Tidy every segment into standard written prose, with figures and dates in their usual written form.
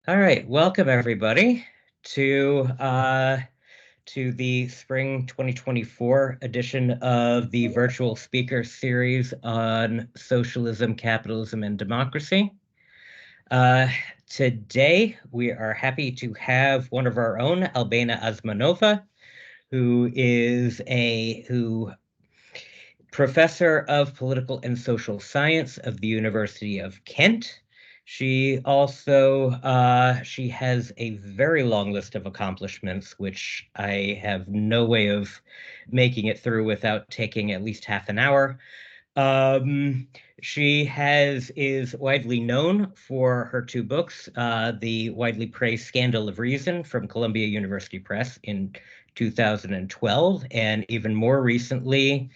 All right, welcome everybody to the spring 2024 edition of the virtual speaker series on socialism, capitalism, and democracy. Today we are happy to have one of our own, Albena Azmanova, who is a professor of political and social science of the University of Kent. She also she has a very long list of accomplishments, which I have no way of making it through without taking at least half an hour. She is widely known for her two books, the widely praised Scandal of Reason from Columbia University Press in 2012, and even more recently,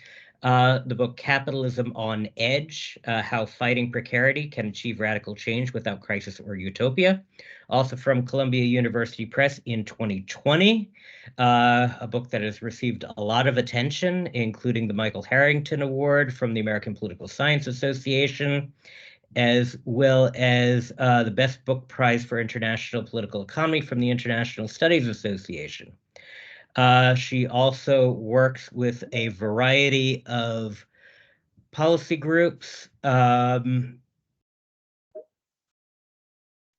the book Capitalism on Edge, How Fighting Precarity Can Achieve Radical Change Without Crisis or Utopia, also from Columbia University Press in 2020, a book that has received a lot of attention, including the Michael Harrington Award from the American Political Science Association, as well as the Best Book Prize for International Political Economy from the International Studies Association. She also works with a variety of policy groups. Sorry,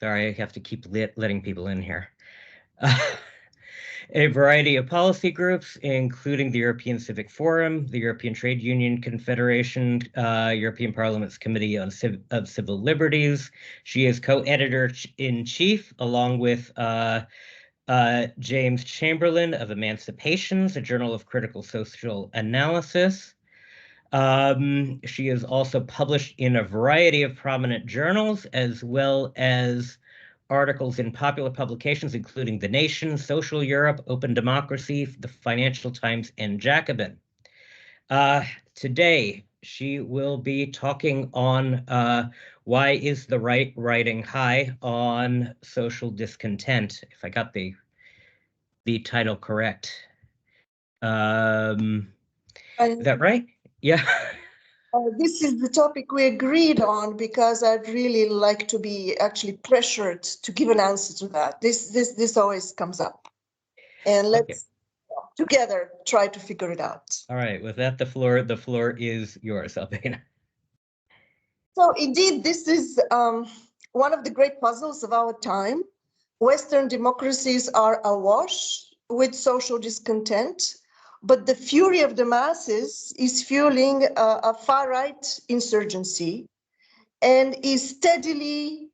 I have to keep letting people in here. A variety of policy groups, including the European Civic Forum, the European Trade Union Confederation, European Parliament's Committee on Civil Liberties. She is co-editor-in-chief, along with James Chamberlain of Emancipations, a journal of critical social analysis. She is also published in a variety of prominent journals, as well as articles in popular publications, including The Nation, Social Europe, Open Democracy, The Financial Times, and Jacobin. Today, she will be talking on why is the right riding high on social discontent, if I got the title correct. Is that right? Yeah. This is the topic we agreed on because I'd really like to be actually pressured to give an answer to that. This always comes up, and let's together try to figure it out. All right. With that, the floor is yours, Albena. So indeed, this is one of the great puzzles of our time. Western democracies are awash with social discontent, but the fury of the masses is fueling a far-right insurgency and is steadily,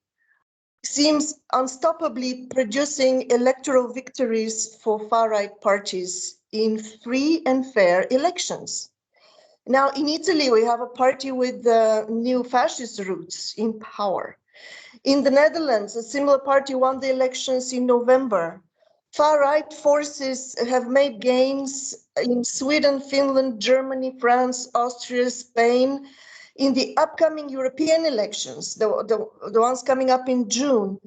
seems unstoppably producing electoral victories for far-right parties in free and fair elections. Now, in Italy, we have a party with new fascist roots in power. In the Netherlands, a similar party won the elections in November. Far-right forces have made gains in Sweden, Finland, Germany, France, Austria, Spain. In the upcoming European elections, the ones coming up in June,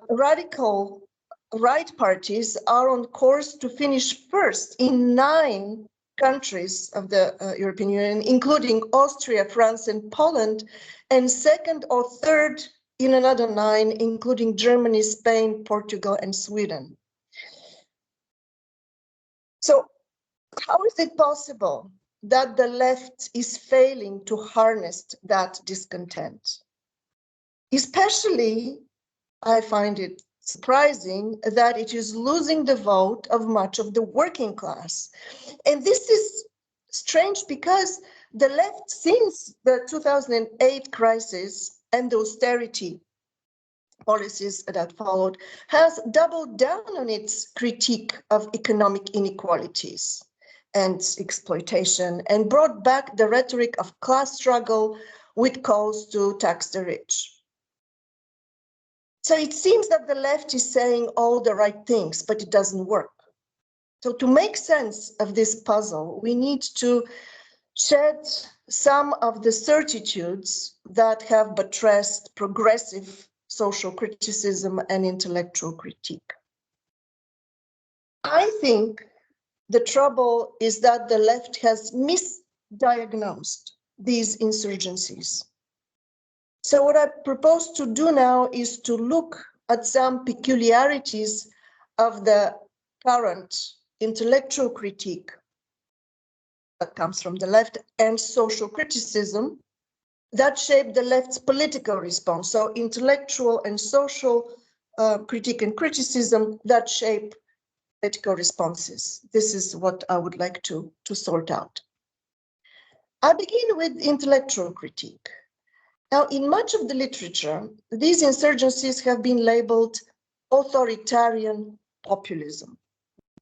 radical right parties are on course to finish first in 9 countries of the European Union, including Austria, France, and Poland, and second or third in another 9, including Germany, Spain, Portugal, and Sweden. So how is it possible that the left is failing to harness that discontent? Especially, I find it surprising that it is losing the vote of much of the working class. And this is strange because the left, since the 2008 crisis and the austerity policies that followed, has doubled down on its critique of economic inequalities and exploitation and brought back the rhetoric of class struggle with calls to tax the rich. So it seems that the left is saying all the right things, but it doesn't work. So to make sense of this puzzle, we need to shed some of the certitudes that have buttressed progressive social criticism and intellectual critique. I think the trouble is that the left has misdiagnosed these insurgencies. So what I propose to do now is to look at some peculiarities of the current intellectual critique that comes from the left and social criticism that shape the left's political response. So intellectual and social critique and criticism that shape political responses. This is what I would like to sort out. I begin with intellectual critique. Now, in much of the literature, these insurgencies have been labeled authoritarian populism.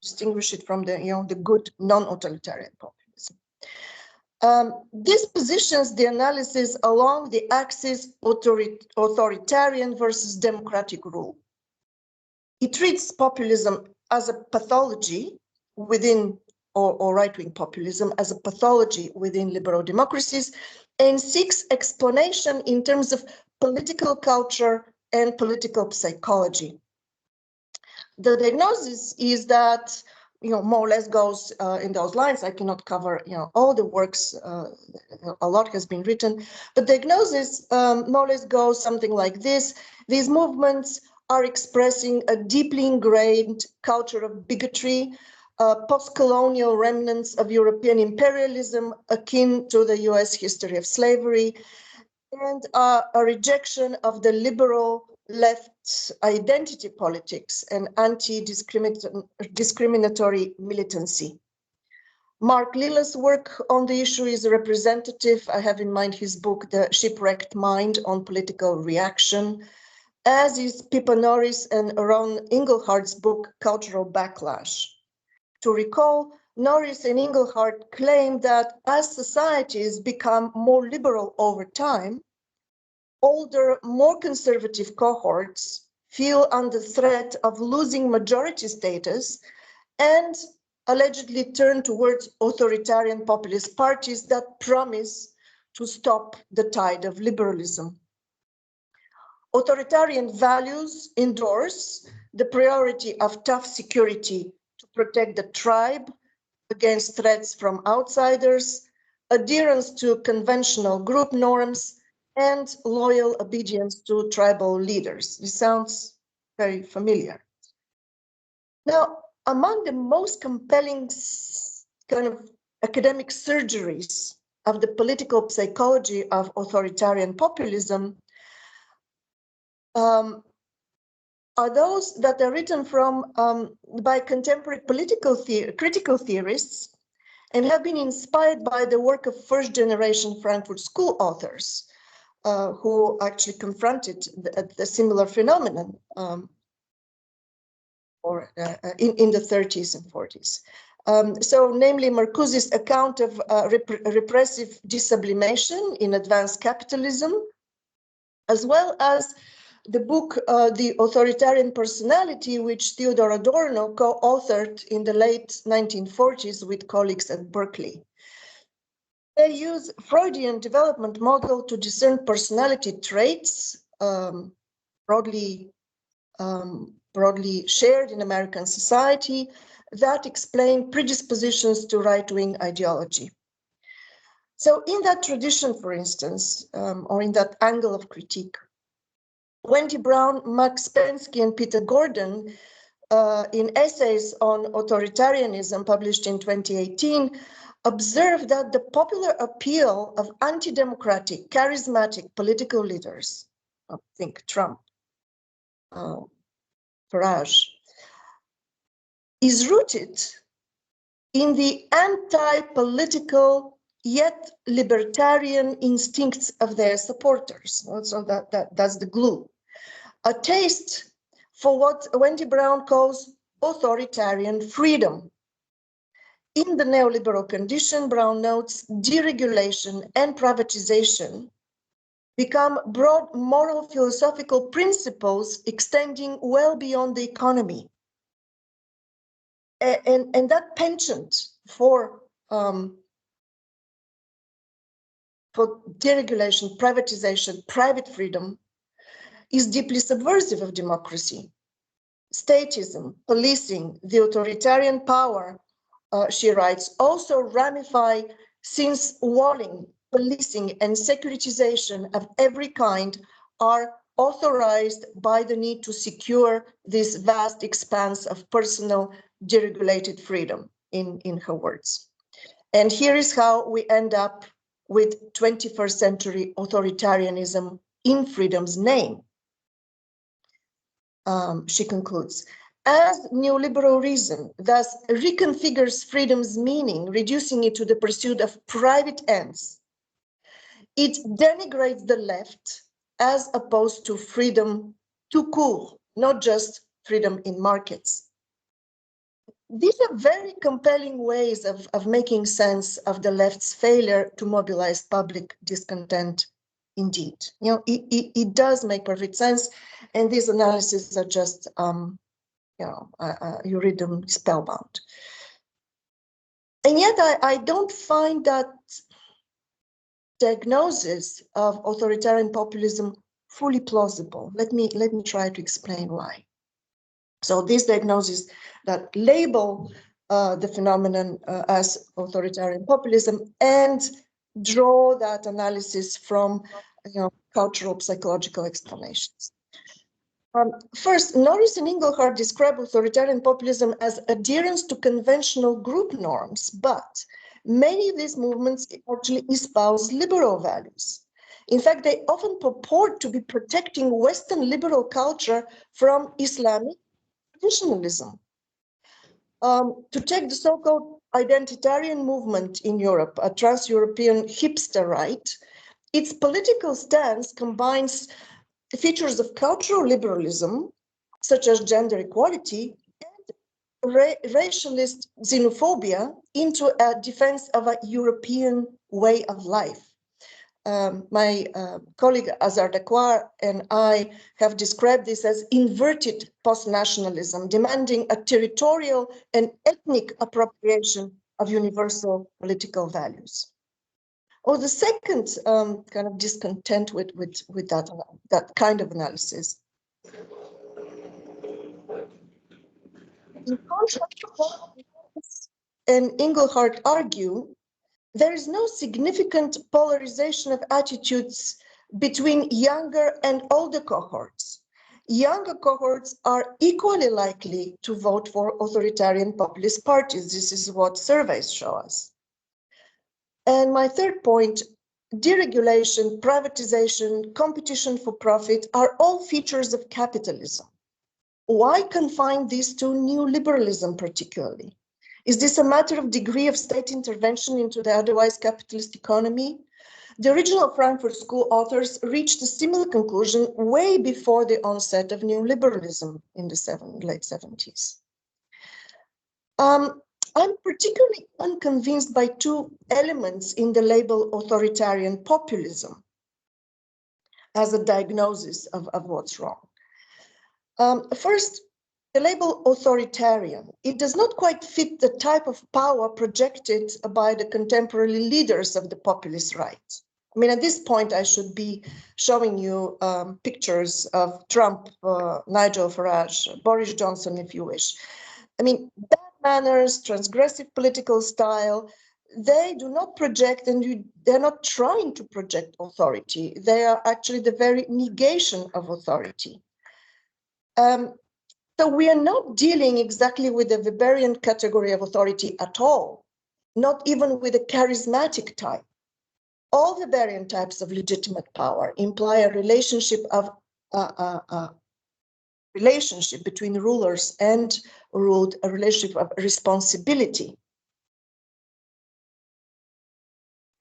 Distinguish it from the good non-authoritarian populism. This positions the analysis along the axis authoritarian versus democratic rule. It treats populism as a pathology within, or right-wing populism as a pathology within liberal democracies, and seeks explanation in terms of political culture and political psychology. The diagnosis is that, more or less goes in those lines. I cannot cover, all the works, a lot has been written, but the diagnosis more or less goes something like this. These movements are expressing a deeply ingrained culture of bigotry, post-colonial remnants of European imperialism akin to the US history of slavery, and a rejection of the liberal left's identity politics and anti-discriminatory militancy. Mark Lilla's work on the issue is representative. I have in mind his book, The Shipwrecked Mind on Political Reaction, as is Pippa Norris and Ron Inglehart's book, Cultural Backlash. To recall, Norris and Inglehart claim that as societies become more liberal over time, older, more conservative cohorts feel under threat of losing majority status and allegedly turn towards authoritarian populist parties that promise to stop the tide of liberalism. Authoritarian values endorse the priority of tough security to protect the tribe against threats from outsiders, adherence to conventional group norms, and loyal obedience to tribal leaders. This sounds very familiar. Now, among the most compelling kind of academic surgeries of the political psychology of authoritarian populism are those that are written by contemporary critical theorists and have been inspired by the work of first-generation Frankfurt School authors who actually confronted the similar phenomenon in the 30s and 40s. So namely Marcuse's account of repressive disublimation in advanced capitalism, as well as the book, The Authoritarian Personality, which Theodor Adorno co-authored in the late 1940s with colleagues at Berkeley. They use Freudian development model to discern personality traits broadly shared in American society that explain predispositions to right-wing ideology. So in that tradition, for instance, or in that angle of critique, Wendy Brown, Max Pensky, and Peter Gordon, in essays on authoritarianism published in 2018, observed that the popular appeal of anti-democratic, charismatic political leaders, I think Trump, Farage, is rooted in the anti-political yet libertarian instincts of their supporters. So that's the glue. A taste for what Wendy Brown calls authoritarian freedom. In the neoliberal condition, Brown notes, deregulation and privatization become broad moral philosophical principles extending well beyond the economy. And that penchant for deregulation, privatization, private freedom is deeply subversive of democracy. Statism, policing, the authoritarian power, she writes, also ramify since walling, policing, and securitization of every kind are authorized by the need to secure this vast expanse of personal deregulated freedom, in her words. And here is how we end up with 21st century authoritarianism in freedom's name. She concludes, as neoliberal reason thus reconfigures freedom's meaning, reducing it to the pursuit of private ends, it denigrates the left as opposed to freedom tout court, not just freedom in markets. These are very compelling ways of making sense of the left's failure to mobilize public discontent. Indeed, it does make perfect sense, and these analyses are just, you read them spellbound. And yet, I don't find that diagnosis of authoritarian populism fully plausible. Let me try to explain why. So these diagnoses that label the phenomenon as authoritarian populism and draw that analysis from cultural psychological explanations. First, Norris and Engelhardt describe authoritarian populism as adherence to conventional group norms, but many of these movements actually espouse liberal values. In fact, they often purport to be protecting Western liberal culture from Islamic traditionalism. To take the so-called identitarian movement in Europe, a trans-European hipster right, its political stance combines features of cultural liberalism, such as gender equality, and racialist xenophobia into a defense of a European way of life. My colleague Azar Dakwar and I have described this as inverted post-nationalism, demanding a territorial and ethnic appropriation of universal political values. Or the second kind of discontent with that kind of analysis. In contrast to what Norris and Engelhardt argue, there is no significant polarization of attitudes between younger and older cohorts. Younger cohorts are equally likely to vote for authoritarian populist parties. This is what surveys show us. And my third point, deregulation, privatization, competition for profit are all features of capitalism. Why confine these to neoliberalism particularly? Is this a matter of degree of state intervention into the otherwise capitalist economy? The original Frankfurt School authors reached a similar conclusion way before the onset of neoliberalism in the late 70s. I'm particularly unconvinced by two elements in the label authoritarian populism as a diagnosis of what's wrong. First, the label authoritarian, it does not quite fit the type of power projected by the contemporary leaders of the populist right. I mean, at this point, I should be showing you pictures of Trump, Nigel Farage, Boris Johnson, if you wish. I mean, bad manners, transgressive political style, they do not project, and they're not trying to project authority. They are actually the very negation of authority. So we are not dealing exactly with the Weberian category of authority at all, not even with a charismatic type. All Weberian types of legitimate power imply a relationship of relationship between rulers and ruled, a relationship of responsibility.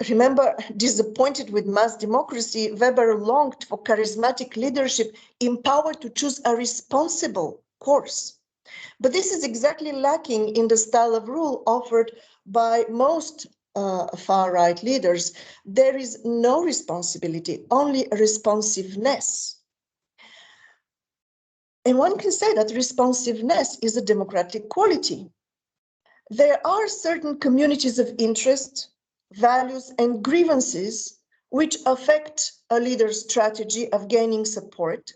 Remember, disappointed with mass democracy, Weber longed for charismatic leadership empowered to choose a responsible course. But this is exactly lacking in the style of rule offered by most far-right leaders. There is no responsibility, only responsiveness. And one can say that responsiveness is a democratic quality. There are certain communities of interest, values, and grievances which affect a leader's strategy of gaining support,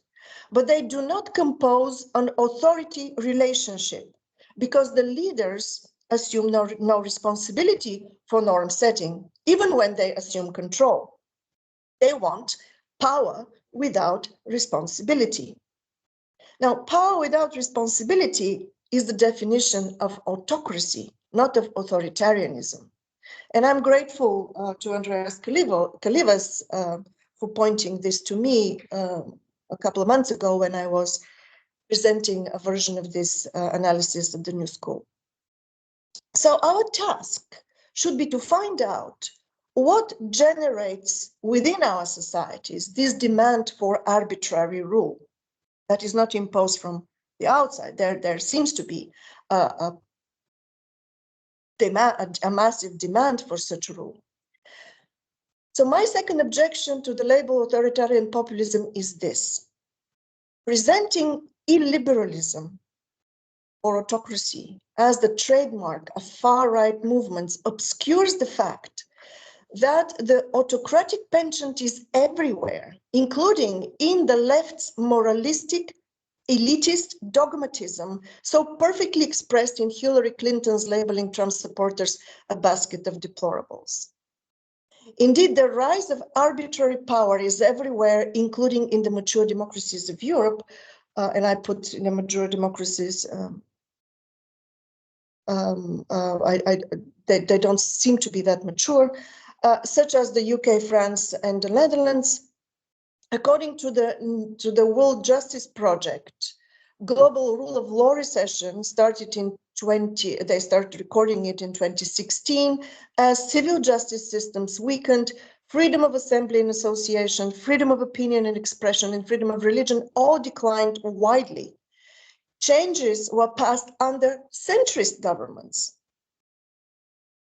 but they do not compose an authority relationship because the leaders assume no responsibility for norm setting, even when they assume control. They want power without responsibility. Now, power without responsibility is the definition of autocracy, not of authoritarianism. And I'm grateful to Andreas Kalivas for pointing this to me a couple of months ago when I was presenting a version of this analysis at the New School. So our task should be to find out what generates within our societies this demand for arbitrary rule that is not imposed from the outside. There seems to be a massive demand for such a rule. So my second objection to the label authoritarian populism is this: presenting illiberalism or autocracy as the trademark of far-right movements obscures the fact that the autocratic penchant is everywhere, including in the left's moralistic, elitist dogmatism, so perfectly expressed in Hillary Clinton's labeling Trump supporters a basket of deplorables. Indeed, the rise of arbitrary power is everywhere, including in the mature democracies of Europe, and I put in the mature democracies, they don't seem to be that mature, such as the UK, France, and the Netherlands. According to the World Justice Project, global rule of law recession started they started recording it in 2016 as civil justice systems weakened, freedom of assembly and association, freedom of opinion and expression, and freedom of religion all declined widely. Changes were passed under centrist governments.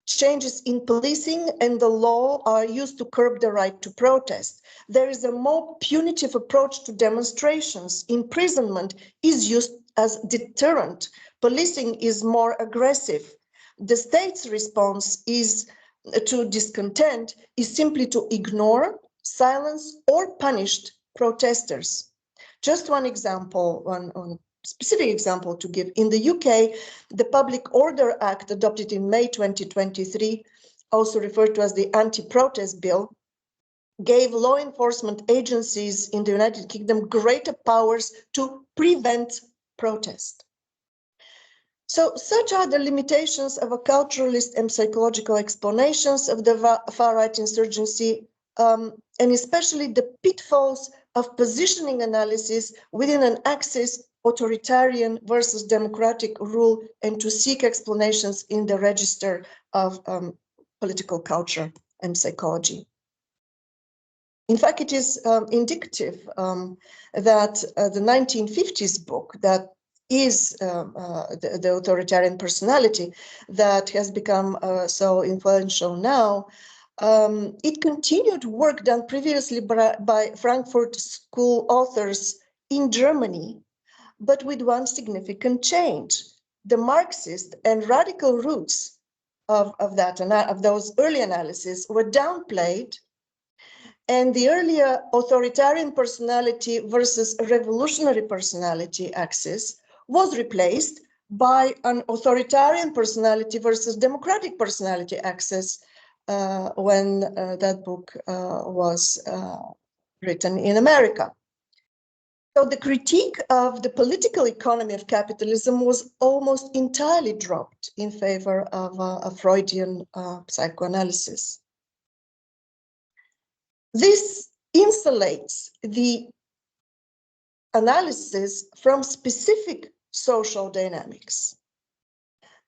Changes in policing and the law are used to curb the right to protest. There is a more punitive approach to demonstrations. Imprisonment is used as deterrent. Policing is more aggressive. The state's response to discontent is simply to ignore, silence, or punish protesters. Just one example, one specific example to give. In the UK, the Public Order Act adopted in May 2023, also referred to as the Anti-Protest Bill, gave law enforcement agencies in the United Kingdom greater powers to prevent protest. So such are the limitations of a culturalist and psychological explanations of the far-right insurgency, and especially the pitfalls of positioning analysis within an axis authoritarian versus democratic rule, and to seek explanations in the register of political culture and psychology. In fact, it is indicative that the 1950s book that is the authoritarian personality that has become so influential now, it continued work done previously by Frankfurt School authors in Germany, but with one significant change. The Marxist and radical roots of those early analyses were downplayed, and the earlier authoritarian personality versus revolutionary personality axis was replaced by an authoritarian personality versus democratic personality axis when that book was written in America. So the critique of the political economy of capitalism was almost entirely dropped in favor of a Freudian psychoanalysis. This insulates the analysis from specific social dynamics,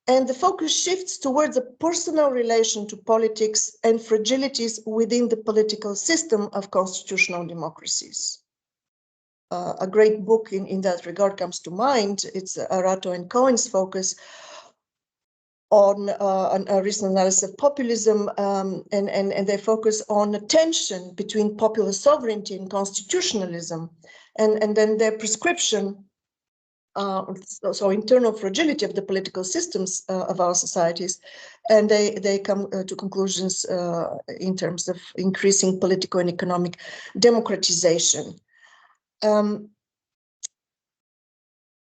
and the focus shifts towards a personal relation to politics and fragilities within the political system of constitutional democracies. A great book in that regard comes to mind. It's Arato and Cohen's focus on a recent analysis of populism, and they focus on a tension between popular sovereignty and constitutionalism, and then their prescription, so internal fragility of the political systems of our societies, and they come to conclusions in terms of increasing political and economic democratization.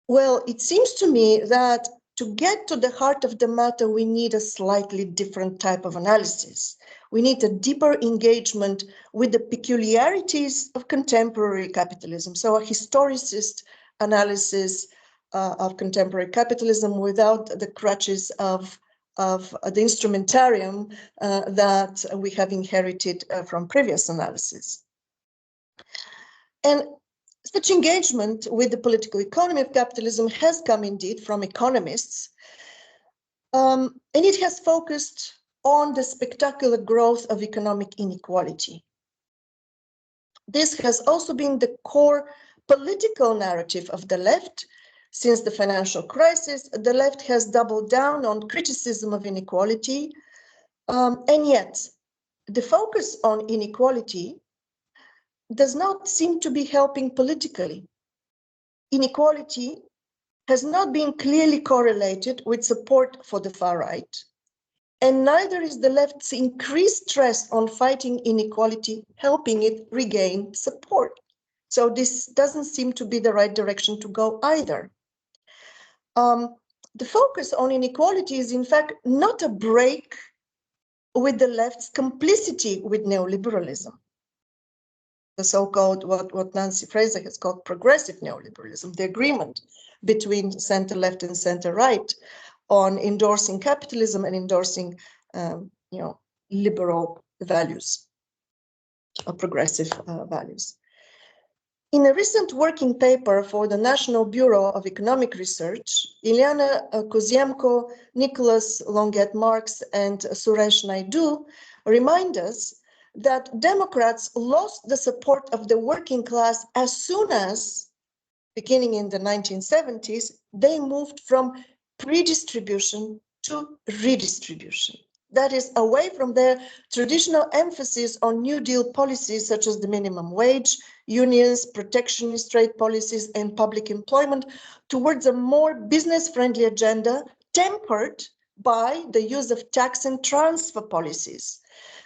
Well, it seems to me that to get to the heart of the matter, we need a slightly different type of analysis. We need a deeper engagement with the peculiarities of contemporary capitalism. So a historicist analysis of contemporary capitalism without the crutches of the instrumentarium that we have inherited from previous analysis. And such engagement with the political economy of capitalism has come indeed from economists, and it has focused on the spectacular growth of economic inequality. This has also been the core political narrative of the left. Since the financial crisis, the left has doubled down on criticism of inequality, and yet the focus on inequality does not seem to be helping politically. Inequality has not been clearly correlated with support for the far right, and neither is the left's increased stress on fighting inequality helping it regain support. So this doesn't seem to be the right direction to go either. The focus on inequality is in fact not a break with the left's complicity with neoliberalism, the so-called, what Nancy Fraser has called progressive neoliberalism, the agreement between center-left and center-right on endorsing capitalism and endorsing liberal values or progressive values. In a recent working paper for the National Bureau of Economic Research, Ileana Koziemko, Nicholas Longet-Marx, and Suresh Naidu remind us that Democrats lost the support of the working class as soon as, beginning in the 1970s, they moved from redistribution to redistribution. That is, away from their traditional emphasis on New Deal policies such as the minimum wage, unions, protectionist trade policies, and public employment, towards a more business-friendly agenda tempered by the use of tax and transfer policies,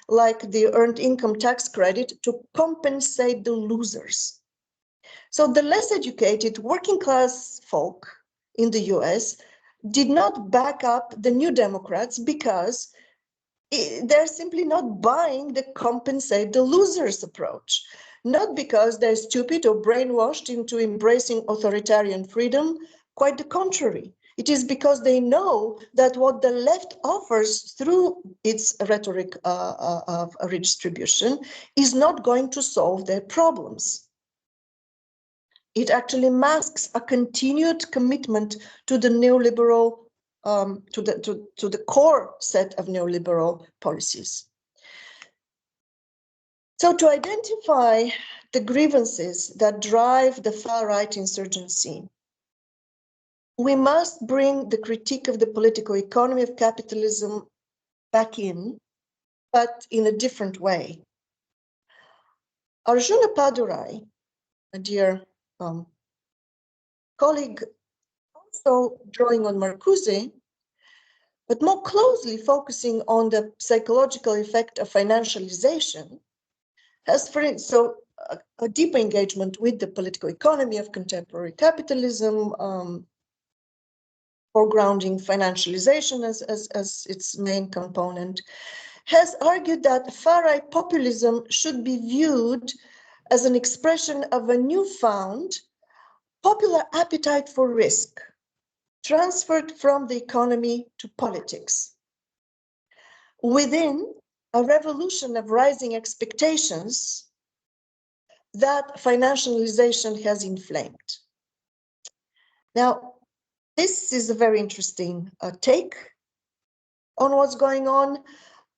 like the earned income tax credit, to compensate the losers. So the less educated working class folk in the US did not back up the New Democrats because they're simply not buying the compensate the losers approach, not because they're stupid or brainwashed into embracing authoritarian freedom, quite the contrary. It is because they know that what the left offers through its rhetoric of redistribution is not going to solve their problems. It actually masks a continued commitment to the neoliberal to the core set of neoliberal policies. So to identify the grievances that drive the far-right insurgency, we must bring the critique of the political economy of capitalism back in, but in a different way. Arjuna Padurai, a dear colleague, also drawing on Marcuse, but more closely focusing on the psychological effect of financialization, has a deeper engagement with the political economy of contemporary capitalism, foregrounding financialization as its main component, has argued that far-right populism should be viewed as an expression of a newfound popular appetite for risk, transferred from the economy to politics, within a revolution of rising expectations that financialization has inflamed. Now, this is a very interesting take on what's going on,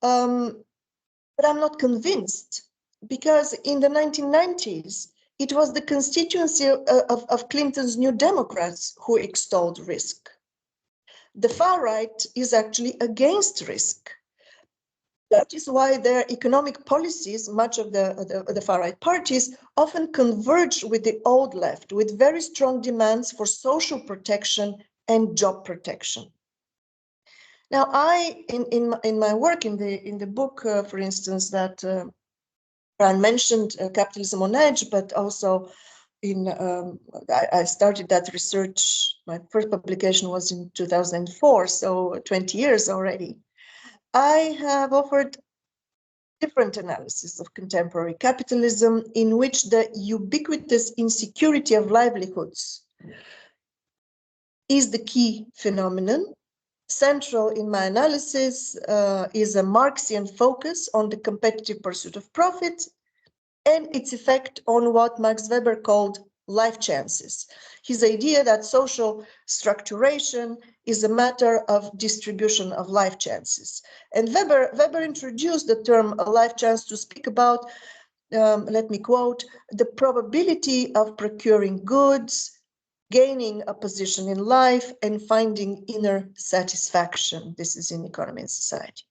but I'm not convinced, because in the 1990s, it was the constituency of Clinton's New Democrats who extolled risk. The far right is actually against risk. That is why their economic policies, much of the far right parties, often converge with the old left, with very strong demands for social protection and job protection. Now, in my work in the book, for instance, that Brian mentioned, Capitalism on Edge, but also I started that research my first publication was in 2004, so 20 years already, I have offered different analysis of contemporary capitalism in which the ubiquitous insecurity of livelihoods is the key phenomenon. Central in my analysis is a Marxian focus on the competitive pursuit of profit and its effect on what Max Weber called life chances. His idea that social structuration is a matter of distribution of life chances. And Weber introduced the term a life chance to speak about, let me quote, the probability of procuring goods, gaining a position in life, and finding inner satisfaction. This is in Economy and Society.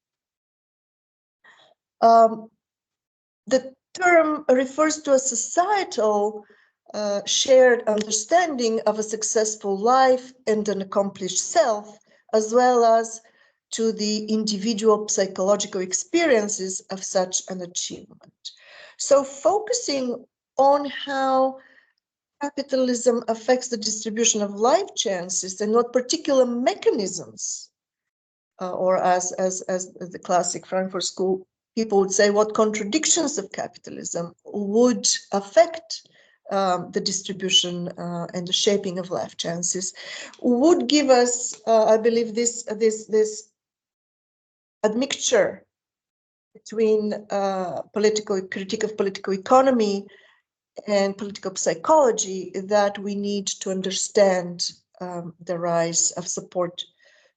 The term refers to a societal shared understanding of a successful life and an accomplished self, as well as to the individual psychological experiences of such an achievement. So focusing on how capitalism affects the distribution of life chances and what particular mechanisms, or as the classic Frankfurt School people would say, what contradictions of capitalism would affect the distribution and the shaping of life chances, would give us, I believe, this admixture between political critique of political economy and political psychology that we need to understand the rise of support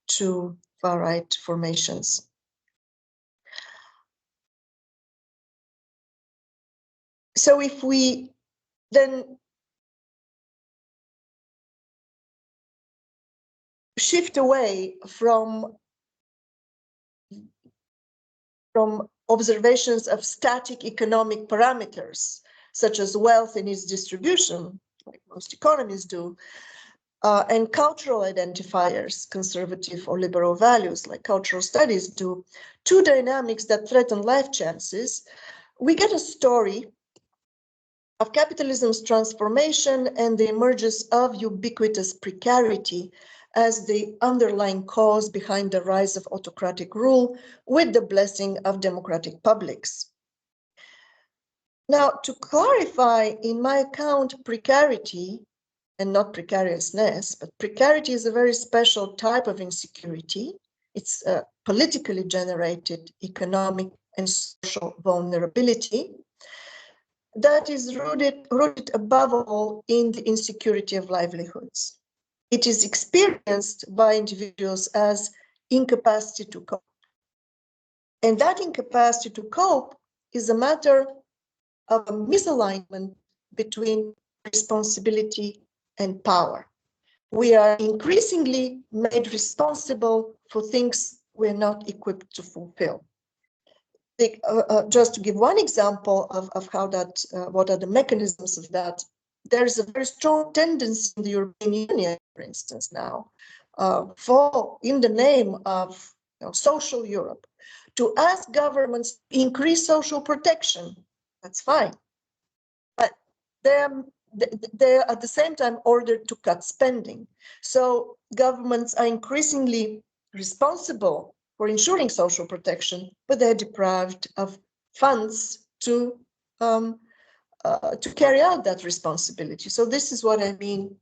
to far-right formations. So if we then shift away from observations of static economic parameters, such as wealth and its distribution, like most economists do, and cultural identifiers, conservative or liberal values, like cultural studies do, two dynamics that threaten life chances, we get a story of capitalism's transformation and the emergence of ubiquitous precarity as the underlying cause behind the rise of autocratic rule with the blessing of democratic publics. Now, to clarify, in my account, precarity, and not precariousness, but precarity is a very special type of insecurity. It's a politically generated economic and social vulnerability that is rooted above all in the insecurity of livelihoods. It is experienced by individuals as incapacity to cope. And that incapacity to cope is a matter of a misalignment between responsibility and power. We are increasingly made responsible for things we're not equipped to fulfill. Just to give one example of how that, what are the mechanisms of that, there's a very strong tendency in the European Union, for instance, now, in the name of social Europe, to ask governments to increase social protection. That's fine. But they're at the same time ordered to cut spending. So governments are increasingly responsible for ensuring social protection, but they're deprived of funds to carry out that responsibility. So this is what I mean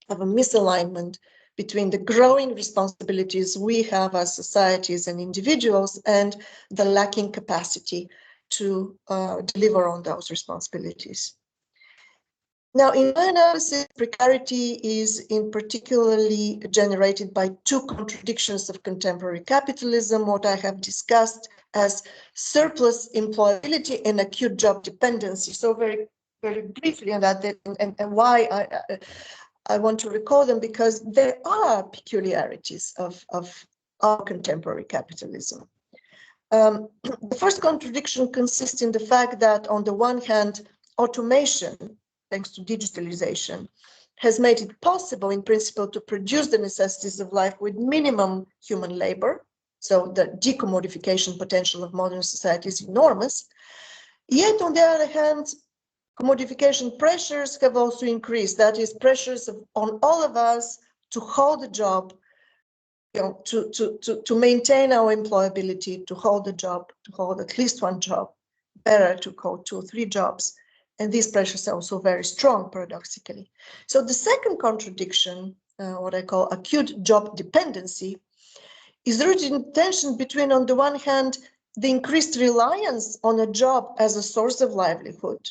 of a misalignment between the growing responsibilities we have as societies and individuals and the lacking capacity to deliver on those responsibilities. Now, in my analysis, precarity is in particularly generated by two contradictions of contemporary capitalism, what I have discussed as surplus employability and acute job dependency. So very, very briefly on that, and why I want to recall them, because there are peculiarities of our contemporary capitalism. The first contradiction consists in the fact that, on the one hand, automation, thanks to digitalization, has made it possible, in principle, to produce the necessities of life with minimum human labor. So the decommodification potential of modern society is enormous. Yet, on the other hand, commodification pressures have also increased. That is, pressures on all of us to hold a job, to maintain our employability, to hold a job, to hold at least one job, better to hold 2 or 3 jobs. And these pressures are also very strong, paradoxically. So the second contradiction, what I call acute job dependency, is rooted in tension between, on the one hand, the increased reliance on a job as a source of livelihood,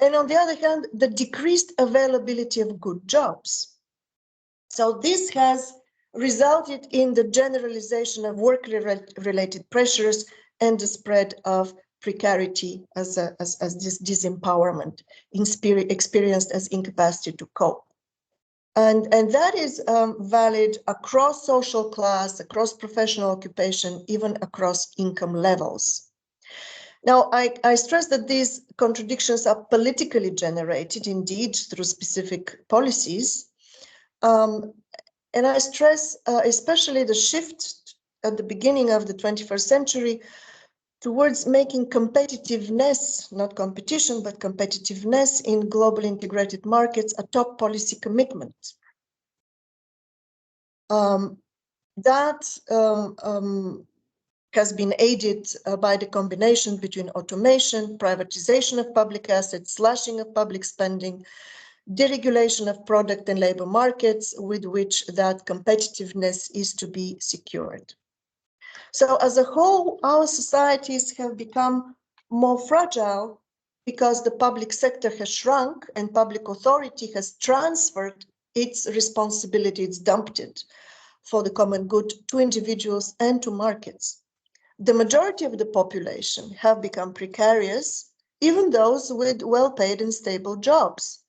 and on the other hand, the decreased availability of good jobs. So this has resulted in the generalization of work-related pressures and the spread of precarity as this disempowerment, experienced as incapacity to cope. And that is valid across social class, across professional occupation, even across income levels. Now, I stress that these contradictions are politically generated, indeed, through specific policies. And I stress especially the shift at the beginning of the 21st century towards making competitiveness, not competition, but competitiveness in global integrated markets a top policy commitment. That has been aided by the combination between automation, privatization of public assets, slashing of public spending, deregulation of product and labor markets, with which that competitiveness is to be secured. So as a whole, our societies have become more fragile because the public sector has shrunk and public authority has transferred its responsibility, it's dumped it for the common good to individuals and to markets. The majority of the population have become precarious, even those with well-paid and stable jobs.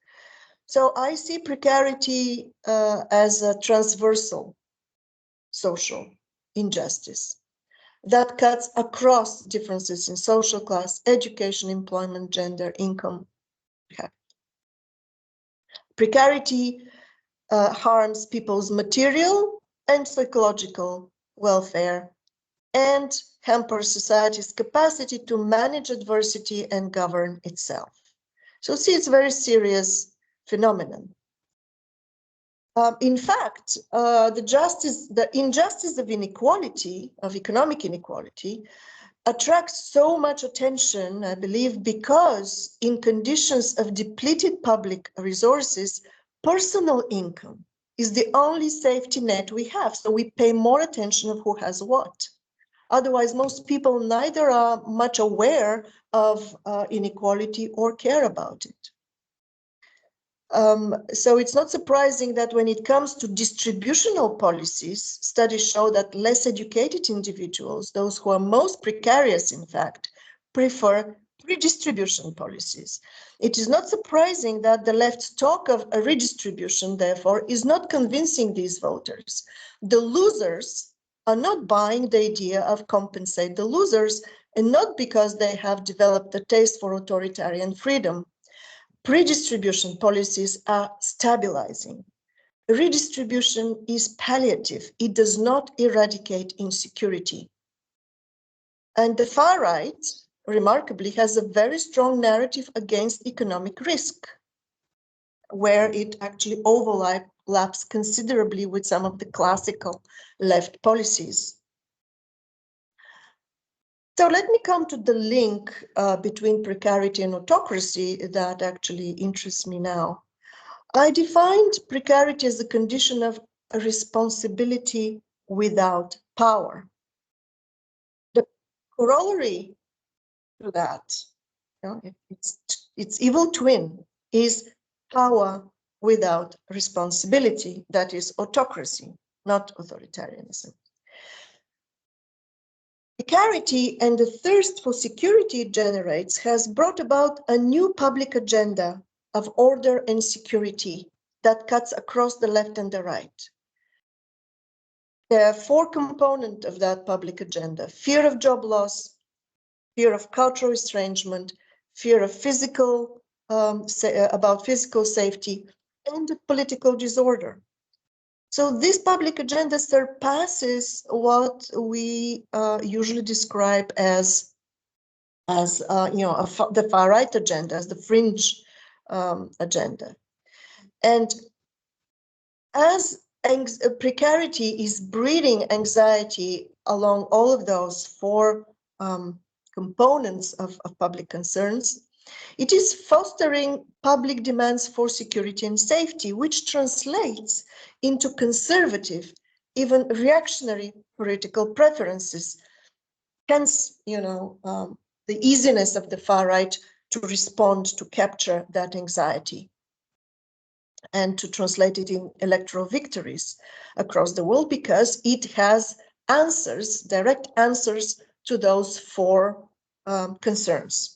So I see precarity as a transversal social injustice that cuts across differences in social class, education, employment, gender, income. Precarity harms people's material and psychological welfare and hampers society's capacity to manage adversity and govern itself. So see, it's a very serious phenomenon. In fact, the injustice of inequality, of economic inequality, attracts so much attention, I believe, because in conditions of depleted public resources, personal income is the only safety net we have. So we pay more attention of who has what. Otherwise, most people neither are much aware of inequality or care about it. So it's not surprising that when it comes to distributional policies, studies show that less educated individuals, those who are most precarious, in fact, prefer redistribution policies. It is not surprising that the left's talk of a redistribution, therefore, is not convincing these voters. The losers are not buying the idea of compensate the losers, and not because they have developed a taste for authoritarian freedom. Redistribution policies are stabilizing. Redistribution is palliative. It does not eradicate insecurity. And the far right, remarkably, has a very strong narrative against economic risk, where it actually overlaps considerably with some of the classical left policies. So let me come to the link between precarity and autocracy that actually interests me now. I defined precarity as a condition of a responsibility without power. The corollary to that, its evil twin, is power without responsibility, that is autocracy, not authoritarianism. Precarity and the thirst for security it generates has brought about a new public agenda of order and security that cuts across the left and the right. There are 4 components of that public agenda: fear of job loss, fear of cultural estrangement, fear of about physical safety, and political disorder. So this public agenda surpasses what we usually describe as the far right agenda, as the fringe agenda. And as precarity is breeding anxiety along all of those four components of public concerns, it is fostering public demands for security and safety, which translates into conservative, even reactionary political preferences. Hence, the easiness of the far right to respond, to capture that anxiety, and to translate it in electoral victories across the world, because it has answers, direct answers to those four concerns.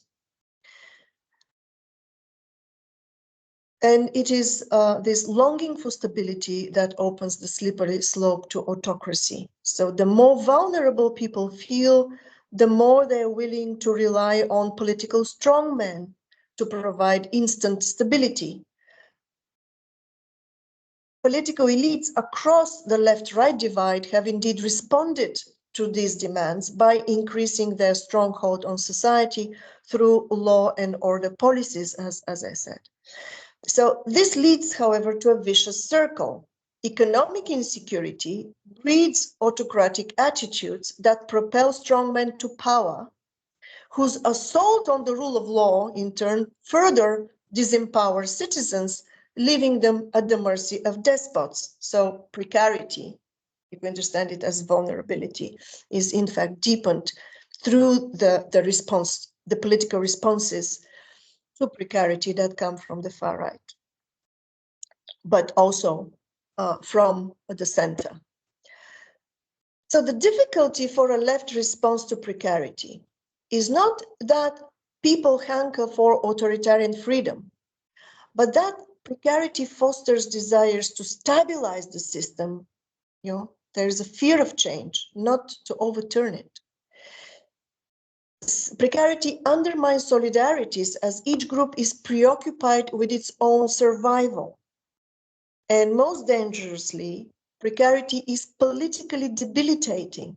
And it is this longing for stability that opens the slippery slope to autocracy. So the more vulnerable people feel, the more they're willing to rely on political strongmen to provide instant stability. Political elites across the left-right divide have indeed responded to these demands by increasing their stronghold on society through law and order policies, as I said. So this leads, however, to a vicious circle. Economic insecurity breeds autocratic attitudes that propel strongmen to power, whose assault on the rule of law, in turn, further disempowers citizens, leaving them at the mercy of despots. So precarity, if we understand it as vulnerability, is in fact deepened through the response, the political responses to precarity that come from the far right, but also from the center. So the difficulty for a left response to precarity is not that people hanker for authoritarian freedom, but that precarity fosters desires to stabilize the system. There is a fear of change, not to overturn it. Precarity undermines solidarities as each group is preoccupied with its own survival. And most dangerously, precarity is politically debilitating,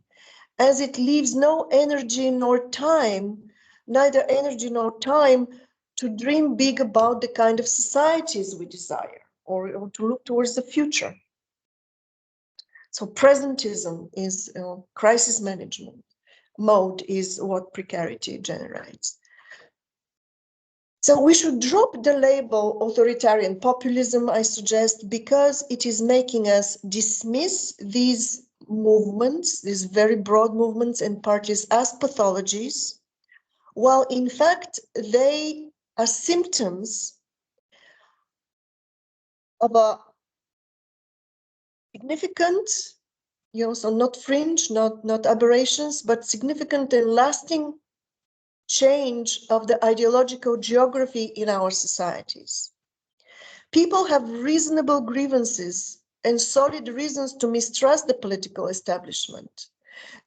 as it leaves no energy nor time, neither energy nor time to dream big about the kind of societies we desire, or to look towards the future. So presentism is crisis management mode is what precarity generates. So we should drop the label authoritarian populism, I suggest, because it is making us dismiss these movements, these very broad movements and parties, as pathologies, while in fact they are symptoms of a significant, so not fringe, not aberrations, but significant and lasting change of the ideological geography in our societies. People have reasonable grievances and solid reasons to mistrust the political establishment.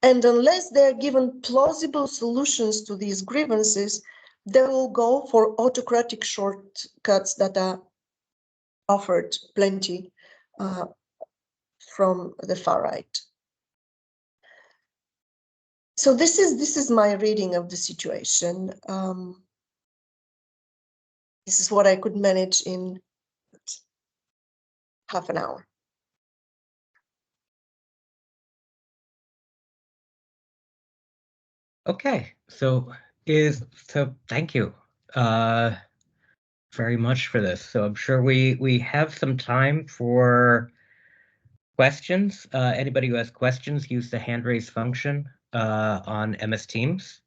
And unless they are given plausible solutions to these grievances, they will go for autocratic shortcuts that are offered plenty from the far right. So this is my reading of the situation. This is what I could manage in half an hour. Okay, so thank you very much for this. So I'm sure we have some time for questions. Anybody who has questions, use the hand raise function on MS Teams.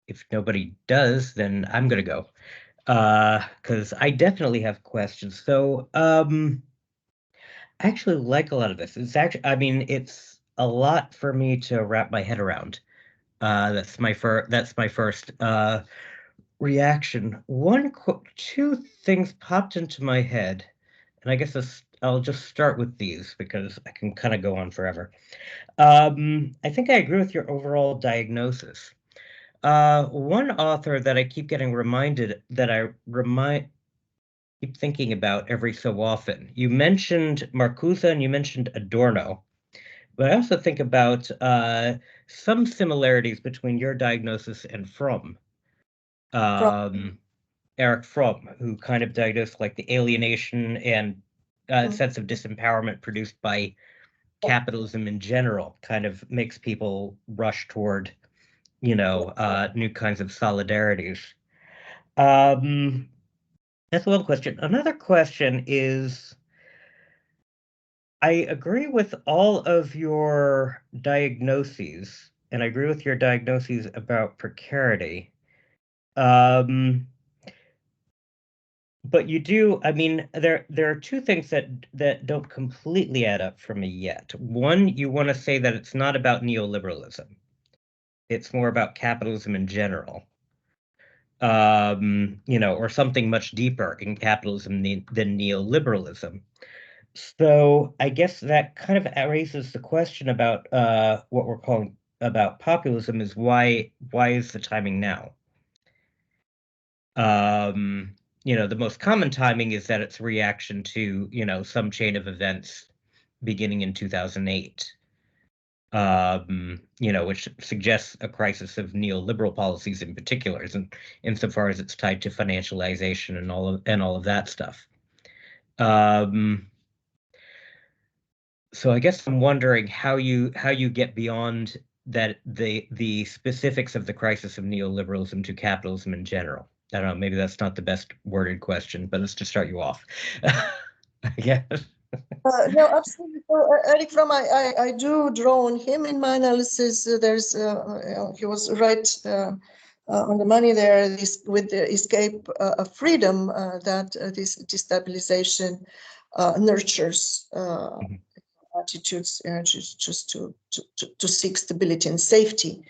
If nobody does, then I'm gonna go because I definitely have questions. So I actually like a lot of this. It's actually, I mean, it's a lot for me to wrap my head around. That's my first reaction. Two things popped into my head, and I guess I'll just start with these because I can kind of go on forever. I think I agree with your overall diagnosis. One author that I keep getting reminded that keep thinking about every so often. You mentioned Marcuse and you mentioned Adorno, but I also think about some similarities between your diagnosis and Fromm. Erich Fromm, who kind of diagnosed like the alienation and sense of disempowerment produced by capitalism in general, kind of makes people rush toward, new kinds of solidarities. That's one question. Another question is, I agree with all of your diagnoses, and I agree with your diagnoses about precarity. But you do, I mean, there are two things that don't completely add up for me yet. One, you want to say that it's not about neoliberalism. It's more about capitalism in general. Or something much deeper in capitalism than neoliberalism. So I guess that kind of raises the question about what we're calling about populism is why is the timing now? The most common timing is that it's a reaction to, some chain of events beginning in 2008, which suggests a crisis of neoliberal policies in particular, insofar as it's tied to financialization and all of that stuff. So I guess I'm wondering how you get beyond that the specifics of the crisis of neoliberalism to capitalism in general. I don't know, maybe that's not the best worded question, but it's to start you off. I guess. No, absolutely. So, Eric Fromm, I do draw on him in my analysis. He was right on the money there. With the escape of freedom, that this destabilization nurtures attitudes, just to seek stability and safety,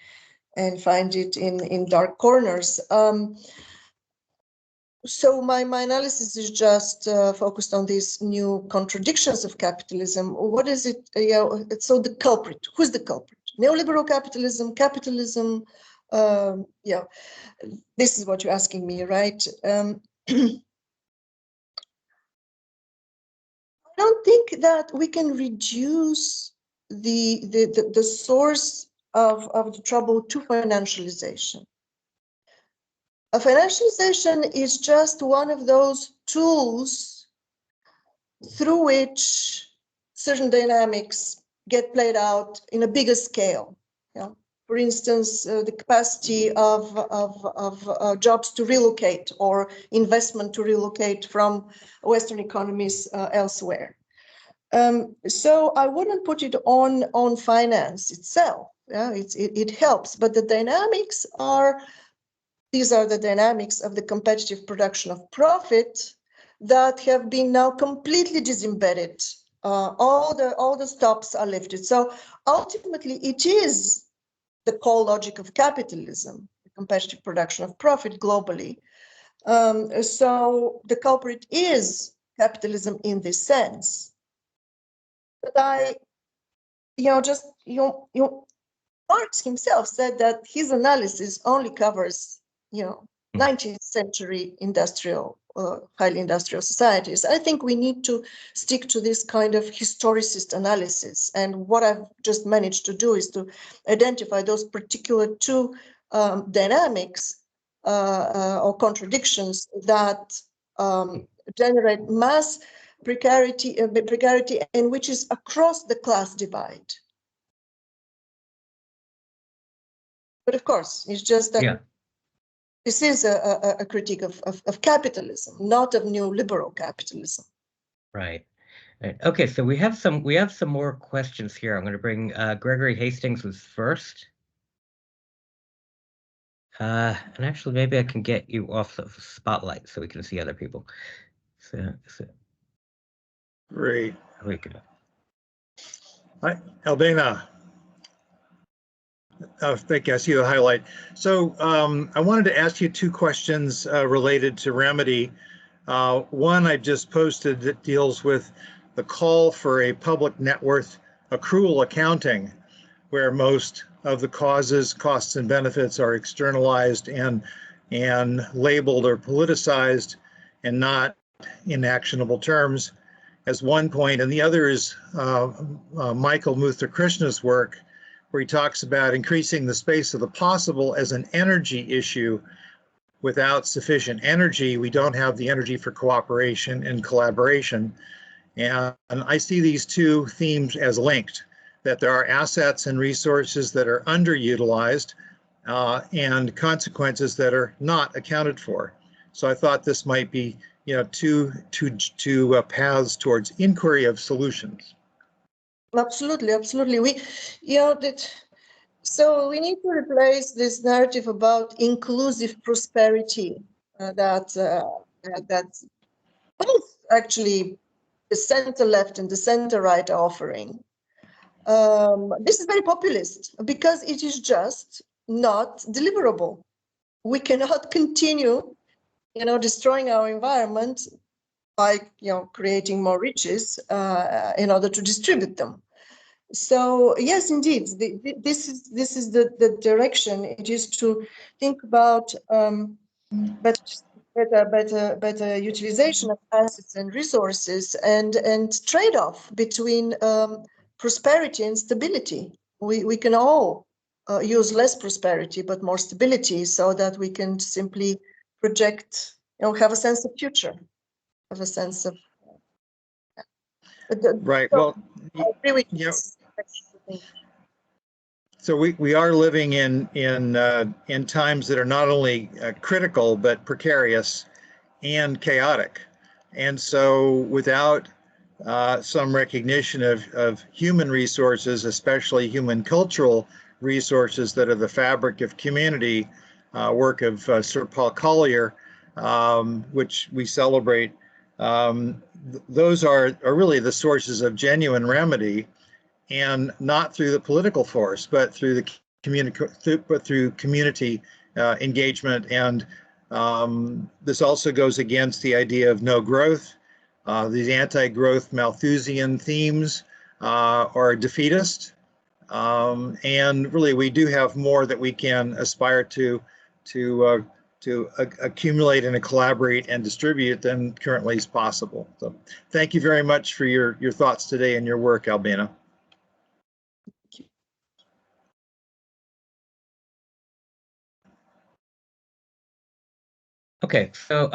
and find it in dark corners. So my analysis is just focused on these new contradictions of capitalism. What is it? So the culprit. Who's the culprit? Neoliberal capitalism, capitalism. This is what you're asking me, right? I don't think that we can reduce the source of the trouble to financialization. A financialization is just one of those tools through which certain dynamics get played out in a bigger scale. Yeah? For instance, the capacity of jobs to relocate or investment to relocate from Western economies elsewhere. So I wouldn't put it on finance itself. Yeah, it helps, but the dynamics are. These are the dynamics of the competitive production of profit that have been now completely disembedded. All the stops are lifted. So ultimately, it is the core logic of capitalism, the competitive production of profit globally. So the culprit is capitalism in this sense. But Marx himself said that his analysis only covers 19th century highly industrial societies. I think we need to stick to this kind of historicist analysis. And what I've just managed to do is to identify those particular two dynamics or contradictions that generate mass precarity and which is across the class divide. But of course, it's just that this is a critique of capitalism, not of neoliberal capitalism. Right. Okay, so we have some more questions here. I'm going to bring Gregory Hastings was first. And actually, maybe I can get you off the spotlight so we can see other people. So great. We go. Hi, Albena. Thank you. I see the highlight. So I wanted to ask you two questions related to remedy. One I just posted that deals with the call for a public net worth accrual accounting, where most of the causes, costs, and benefits are externalized and labeled or politicized and not in actionable terms, as one point. And the other is Michael Muthakrishna's work, where he talks about increasing the space of the possible as an energy issue, without sufficient energy, we don't have the energy for cooperation and collaboration. And I see these two themes as linked, that there are assets and resources that are underutilized and consequences that are not accounted for. So I thought this might be, two paths towards inquiry of solutions. Absolutely, absolutely. So we need to replace this narrative about inclusive prosperity that both actually the center left and the center right are offering. This is very populist because it is just not deliverable. We cannot continue, destroying our environment by, creating more riches in order to distribute them. So yes, indeed, this is the direction. It is to think about better utilization of assets and resources and trade-off between prosperity and stability. We can all use less prosperity but more stability, so that we can simply project, have a sense of future, have a sense of Right. Well, I agree with you. So we are living in times that are not only critical but precarious and chaotic, and so without some recognition of human resources, especially human cultural resources that are the fabric of community, work of Sir Paul Collier, which we celebrate. Those are really the sources of genuine remedy, and not through the political force, but through the community engagement. And this also goes against the idea of no growth. These anti-growth Malthusian themes are defeatist. And really, we do have more that we can aspire to accumulate and collaborate and distribute than currently is possible. So thank you very much for your thoughts today and your work, Albina. Okay, so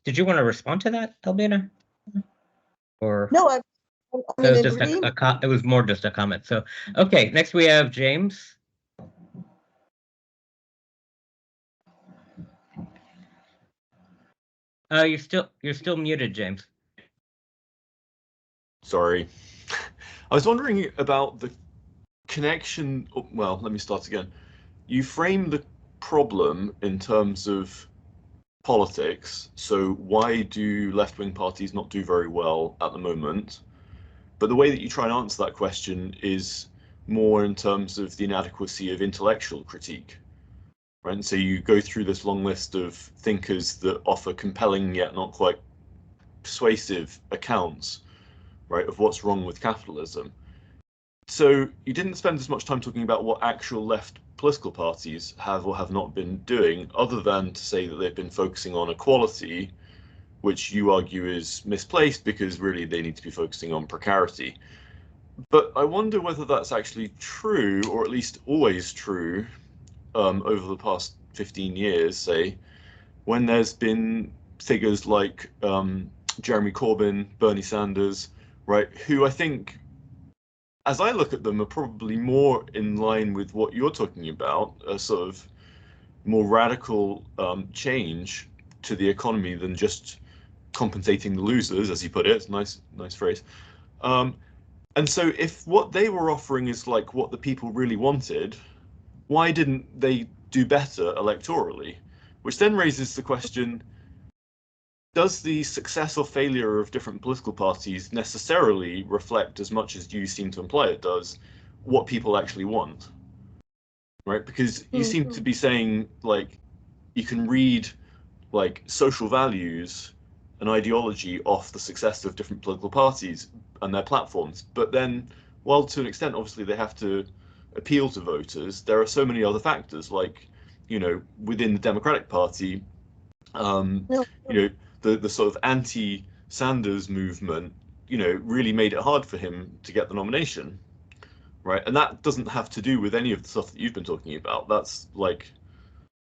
did you want to respond to that, Albina? Or no, I'm it was in just agreement. it was more just a comment. So okay, next we have James. You're still muted, James. Sorry. I was wondering about the connection. Well, let me start again. You frame the problem in terms of politics. So why do left-wing parties not do very well at the moment? But the way that you try and answer that question is more in terms of the inadequacy of intellectual critique. Right? And so you go through this long list of thinkers that offer compelling yet not quite persuasive accounts, right, of what's wrong with capitalism. So you didn't spend as much time talking about what actual left political parties have or have not been doing, other than to say that they've been focusing on equality, which you argue is misplaced because really they need to be focusing on precarity. But I wonder whether that's actually true, or at least always true, over the past 15 years, say, when there's been figures like Jeremy Corbyn, Bernie Sanders, right, who I think, as I look at them, are probably more in line with what you're talking about, a sort of more radical change to the economy than just compensating the losers, as you put it. Nice phrase. And so if what they were offering is like what the people really wanted, why didn't they do better electorally? Which then raises the question, does the success or failure of different political parties necessarily reflect, as much as you seem to imply it does, what people actually want? Right? Because you seem to be saying, like, you can read like social values and ideology off the success of different political parties and their platforms, but then, while to an extent obviously they have to appeal to voters, there are so many other factors, like, within the Democratic Party, the sort of anti-Sanders movement, really made it hard for him to get the nomination, right? And that doesn't have to do with any of the stuff that you've been talking about. That's like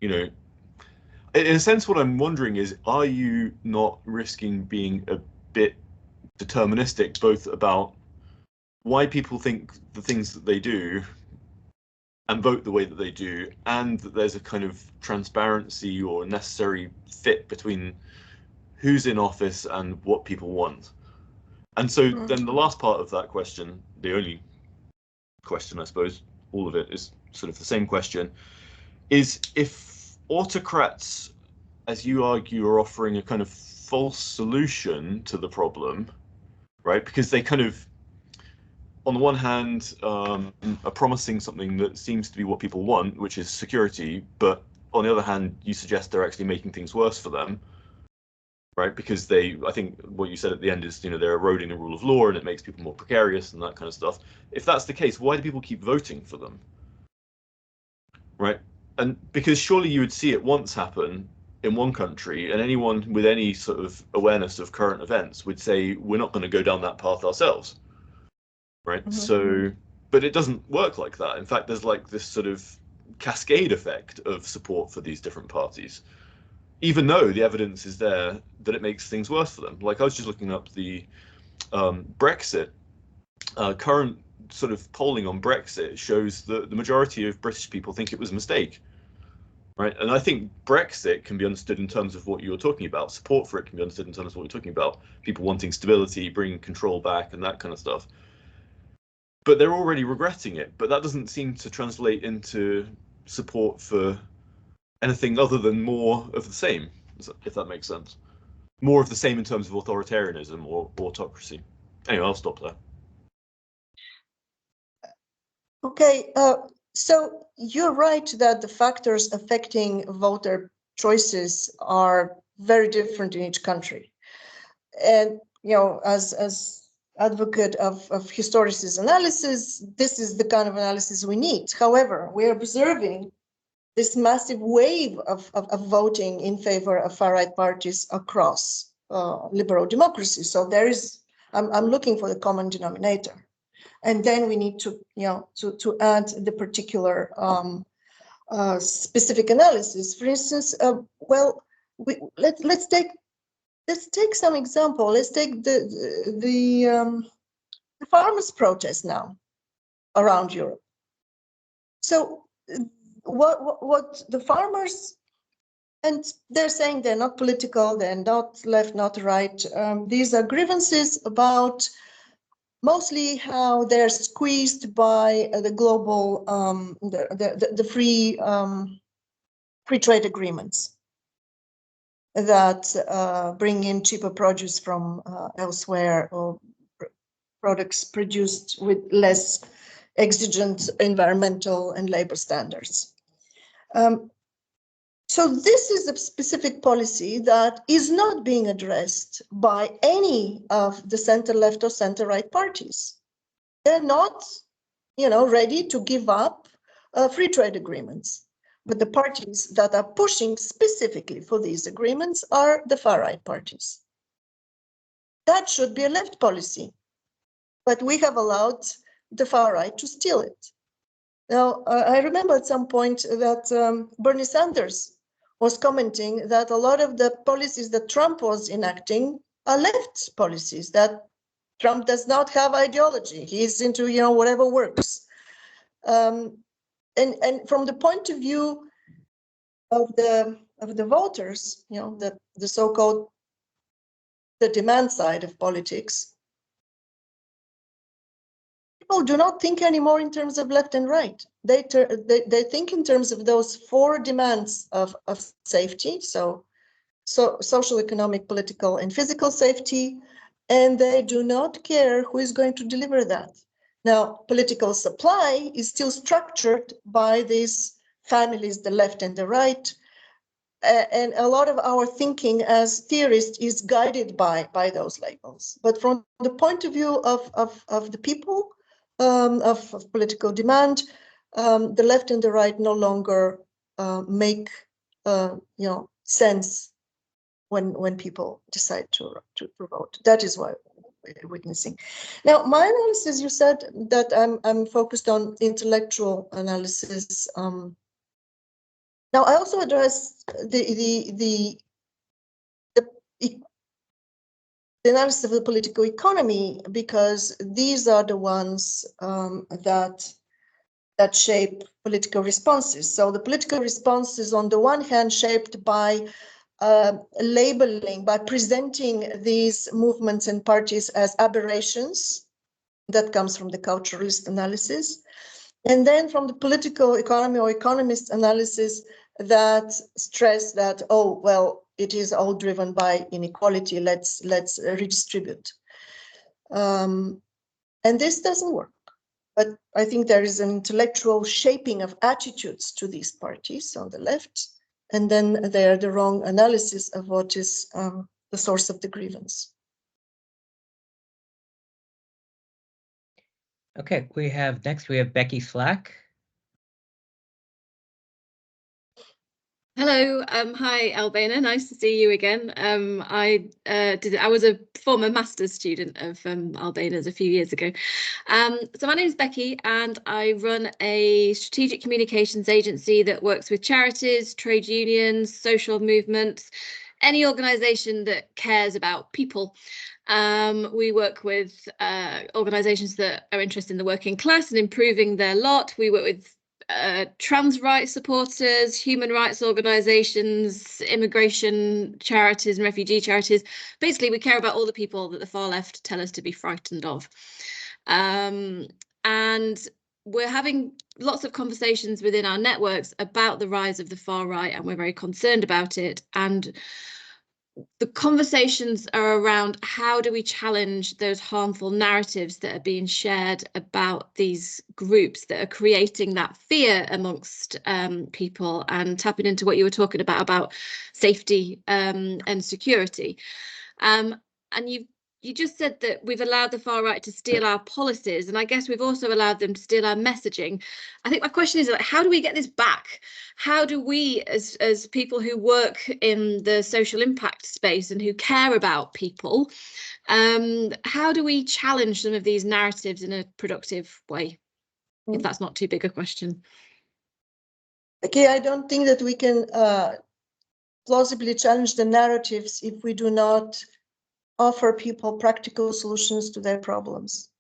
you know, in a sense, what I'm wondering is, are you not risking being a bit deterministic, both about why people think the things that they do and vote the way that they do, and that there's a kind of transparency or necessary fit between who's in office and what people want? And so then the last part of that question, the only question, I suppose, all of it is sort of the same question, is if autocrats, as you argue, are offering a kind of false solution to the problem, right? Because they kind of, on the one hand, are promising something that seems to be what people want, which is security, but on the other hand, you suggest they're actually making things worse for them, right? Because they, I think what you said at the end is, they're eroding the rule of law and it makes people more precarious and that kind of stuff. If that's the case, why do people keep voting for them, right? And because surely you would see it once happen in one country, and anyone with any sort of awareness of current events would say, we're not going to go down that path ourselves. Right. So, but it doesn't work like that. In fact, there's like this sort of cascade effect of support for these different parties, even though the evidence is there that it makes things worse for them. Like, I was just looking up the Brexit. Current sort of polling on Brexit shows that the majority of British people think it was a mistake. Right. And I think Brexit can be understood in terms of what you're talking about. Support for it can be understood in terms of what you're talking about. People wanting stability, bringing control back, and that kind of stuff. But they're already regretting it. But that doesn't seem to translate into support for anything other than more of the same, if that makes sense. More of the same in terms of authoritarianism or autocracy. Anyway, I'll stop there. Okay, so you're right that the factors affecting voter choices are very different in each country. And, as advocate of historicist analysis, this is the kind of analysis we need. However, we're observing this massive wave of voting in favor of far-right parties across liberal democracy. So I'm looking for the common denominator. And then we need to, to add the particular specific analysis. For instance, let's take some example. Let's take the farmers' protest now around Europe. So what the farmers, and they're saying they're not political, they're not left, not right. These are grievances about mostly how they're squeezed by the global, the free trade agreements that bring in cheaper produce from elsewhere, or products produced with less exigent environmental and labor standards. So this is a specific policy that is not being addressed by any of the center-left or center-right parties. They're not, ready to give up free trade agreements. But the parties that are pushing specifically for these agreements are the far-right parties. That should be a left policy, but we have allowed the far-right to steal it. Now, I remember at some point that Bernie Sanders was commenting that a lot of the policies that Trump was enacting are left policies, that Trump does not have ideology. He's into, whatever works. And from the point of view of the voters, the so-called the demand side of politics, people do not think anymore in terms of left and right. They think in terms of those four demands of safety, so social, economic, political, and physical safety, and they do not care who is going to deliver that. Now, political supply is still structured by these families, the left and the right, and a lot of our thinking as theorists is guided by those labels. But from the point of view of the people, of political demand, the left and the right no longer make sense when people decide to vote. That is what we're witnessing. Now, my analysis, you said that I'm focused on intellectual analysis. Now, I also address the analysis of the political economy, because these are the ones that shape political responses. So the political response is on the one hand shaped by labeling, by presenting these movements and parties as aberrations. That comes from the culturalist analysis. And then from the political economy or economist analysis that stress that, oh, well, it is all driven by inequality, let's redistribute. And this doesn't work. But I think there is an intellectual shaping of attitudes to these parties on the left, and then they are the wrong analysis of what is the source of the grievance. Okay, next we have Becky Slack. Hello, hi Albana, nice to see you again. I was a former master's student of Albana's a few years ago. So my name is Becky and I run a strategic communications agency that works with charities, trade unions, social movements, any organisation that cares about people. We work with organisations that are interested in the working class and improving their lot. We work with trans rights supporters, human rights organisations, immigration charities and refugee charities. Basically, we care about all the people that the far left tell us to be frightened of. And we're having lots of conversations within our networks about the rise of the far right, and we're very concerned about it. And the conversations are around how do we challenge those harmful narratives that are being shared about these groups that are creating that fear amongst people, and tapping into what you were talking about safety and security. And you just said that we've allowed the far right to steal our policies, and I guess we've also allowed them to steal our messaging. I think my question is, like, how do we get this back? How do we, as people who work in the social impact space and who care about people, how do we challenge some of these narratives in a productive way? If that's not too big a question. Okay, I don't think that we can plausibly challenge the narratives if we do not offer people practical solutions to their problems.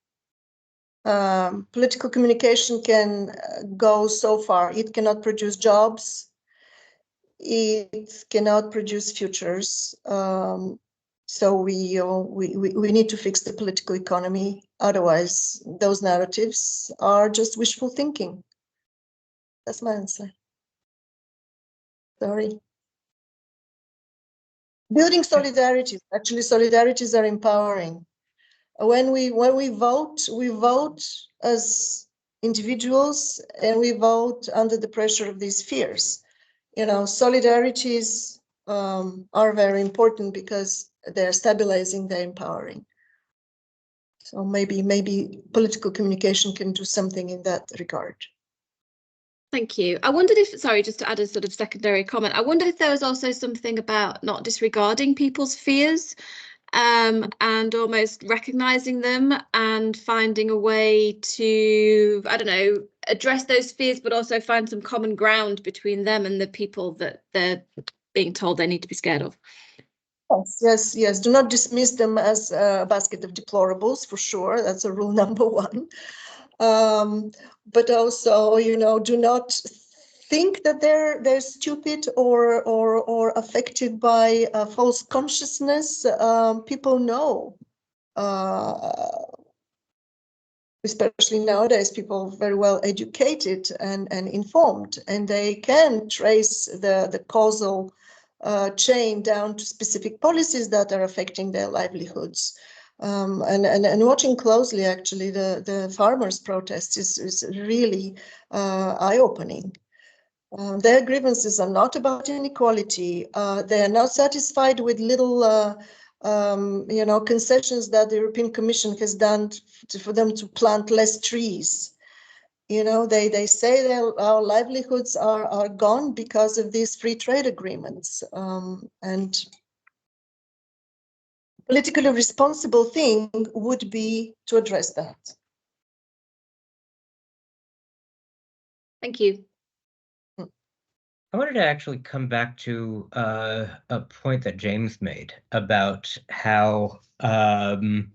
Political communication can go so far. It cannot produce jobs. It cannot produce futures. So we need to fix the political economy. Otherwise, those narratives are just wishful thinking. That's my answer. Sorry. Building solidarities. Actually, solidarities are empowering. When we vote as individuals, and we vote under the pressure of these fears. You know, solidarities are very important because they're stabilizing, they're empowering. So maybe political communication can do something in that regard. Thank you. I wondered if, sorry, just to add a sort of secondary comment, I wondered if there was also something about not disregarding people's fears, and almost recognizing them and finding a way to, I don't know, address those fears, but also find some common ground between them and the people that they're being told they need to be scared of. Yes. Do not dismiss them as a basket of deplorables, for sure. That's a rule number one. But also, you know, do not think that they're stupid or affected by false consciousness. People know, especially nowadays, people are very well educated and informed, and they can trace the causal chain down to specific policies that are affecting their livelihoods. And watching closely, actually, the farmers' protests is really eye-opening. Their grievances are not about inequality. They are not satisfied with little, concessions that the European Commission has done for them to plant less trees. You know, they say that our livelihoods are gone because of these free trade agreements. And politically responsible thing would be to address that. Thank you. I wanted to actually come back to a point that James made about how it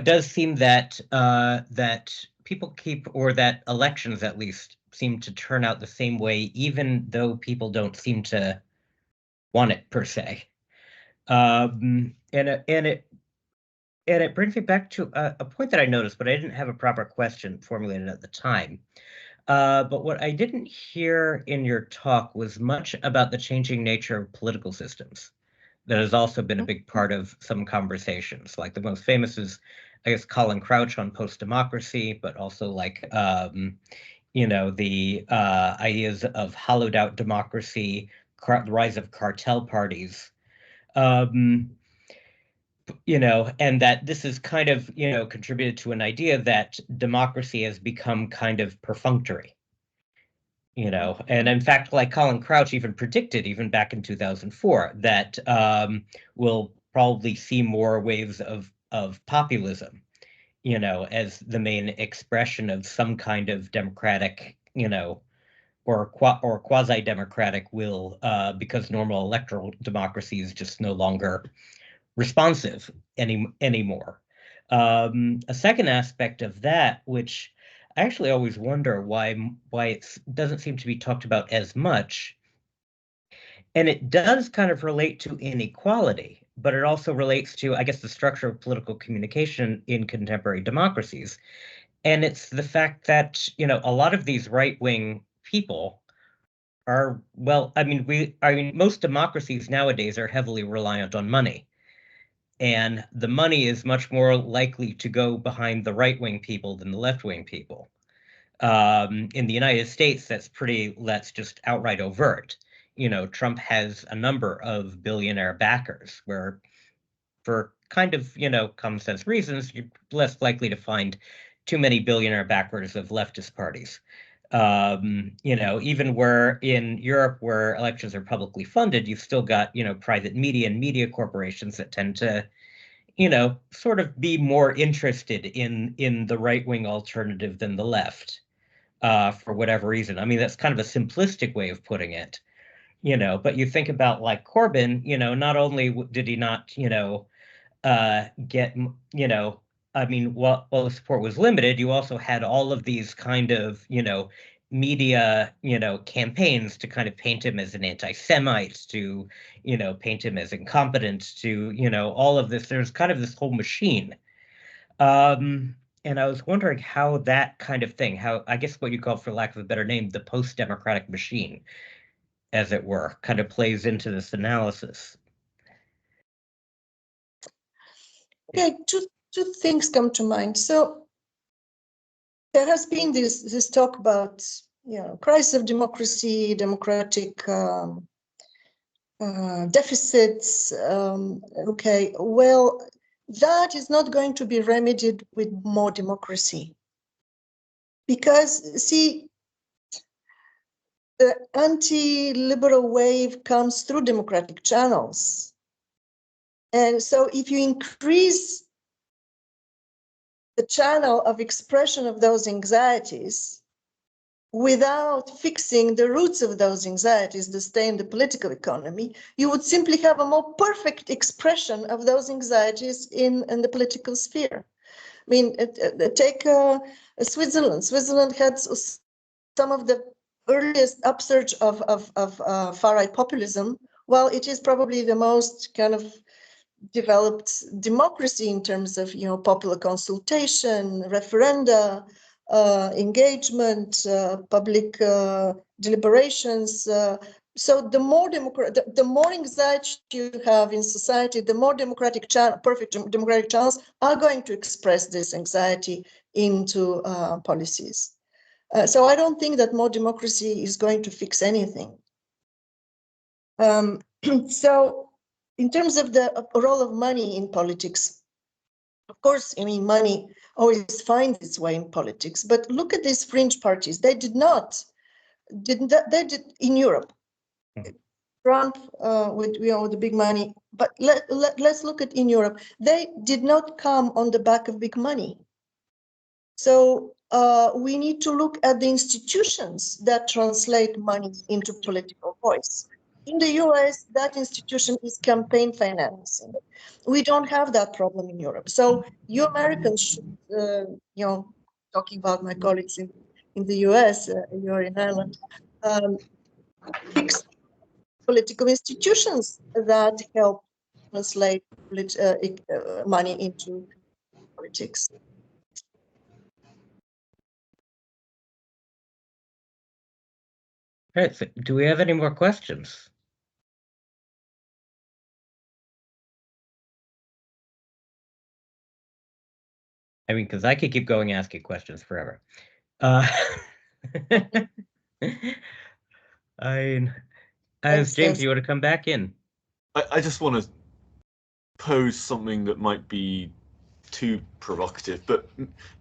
does seem that that people keep, or that elections at least seem to turn out the same way, even though people don't seem to want it per se. And it brings me back to a point that I noticed, but I didn't have a proper question formulated at the time. But what I didn't hear in your talk was much about the changing nature of political systems. That has also been a big part of some conversations. Like the most famous is, I guess, Colin Crouch on post-democracy, but also like, you know, the ideas of hollowed out democracy, the rise of cartel parties. You know, and that this is kind of, you know, contributed to an idea that democracy has become kind of perfunctory, you know, and in fact, like Colin Crouch even predicted, even back in 2004, that we'll probably see more waves of populism, you know, as the main expression of some kind of democratic, you know, or quasi-democratic will, because normal electoral democracy is just no longer responsive anymore. A second aspect of that, which I actually always wonder why it doesn't seem to be talked about as much, and it does kind of relate to inequality, but it also relates to, I guess, the structure of political communication in contemporary democracies. And it's the fact that, you know, a lot of these right-wing people are, well, I mean, most democracies nowadays are heavily reliant on money. And the money is much more likely to go behind the right-wing people than the left-wing people. In the United States, that's just outright overt. You know, Trump has a number of billionaire backers where, for kind of, you know, common sense reasons, you're less likely to find too many billionaire backers of leftist parties. You know, even where in Europe, where elections are publicly funded, you've still got, you know, private media and media corporations that tend to, you know, sort of be more interested in the right-wing alternative than the left, for whatever reason. I mean, that's kind of a simplistic way of putting it, you know, but you think about like Corbyn, you know, not only did he not, you know, get, you know, I mean, while the support was limited, you also had all of these kind of, you know, media, you know, campaigns to kind of paint him as an anti-Semite, to, you know, paint him as incompetent, to, you know, all of this. There's kind of this whole machine. And I was wondering how that kind of thing, how, I guess what you call, for lack of a better name, the post-democratic machine, as it were, kind of plays into this analysis. Okay, two things come to mind. So there has been this talk about, you know, crisis of democracy, democratic deficits. Okay, well, that is not going to be remedied with more democracy, because see, the anti-liberal wave comes through democratic channels. And so if you increase the channel of expression of those anxieties without fixing the roots of those anxieties that stay in the political economy, you would simply have a more perfect expression of those anxieties in the political sphere. I mean, take Switzerland. Switzerland had some of the earliest upsurge of far-right populism. Well, it is probably the most kind of developed democracy in terms of, you know, popular consultation, referenda, engagement, public deliberations. So the more the more anxiety you have in society, the more perfect democratic channels are going to express this anxiety into policies. So I don't think that more democracy is going to fix anything. So in terms of the role of money in politics, of course, I mean, money always finds its way in politics, but look at these fringe parties. They did in Europe. Trump with, you know, the big money, but let's look at in Europe. They did not come on the back of big money. So we need to look at the institutions that translate money into political voice. In the US, that institution is campaign financing. We don't have that problem in Europe. So you Americans should, talking about my colleagues in the US, you're in Ireland, fix political institutions that help translate money into politics. All right, so do we have any more questions? I mean, because I could keep going asking questions forever. James, you want to come back in? I just want to pose something that might be too provocative, but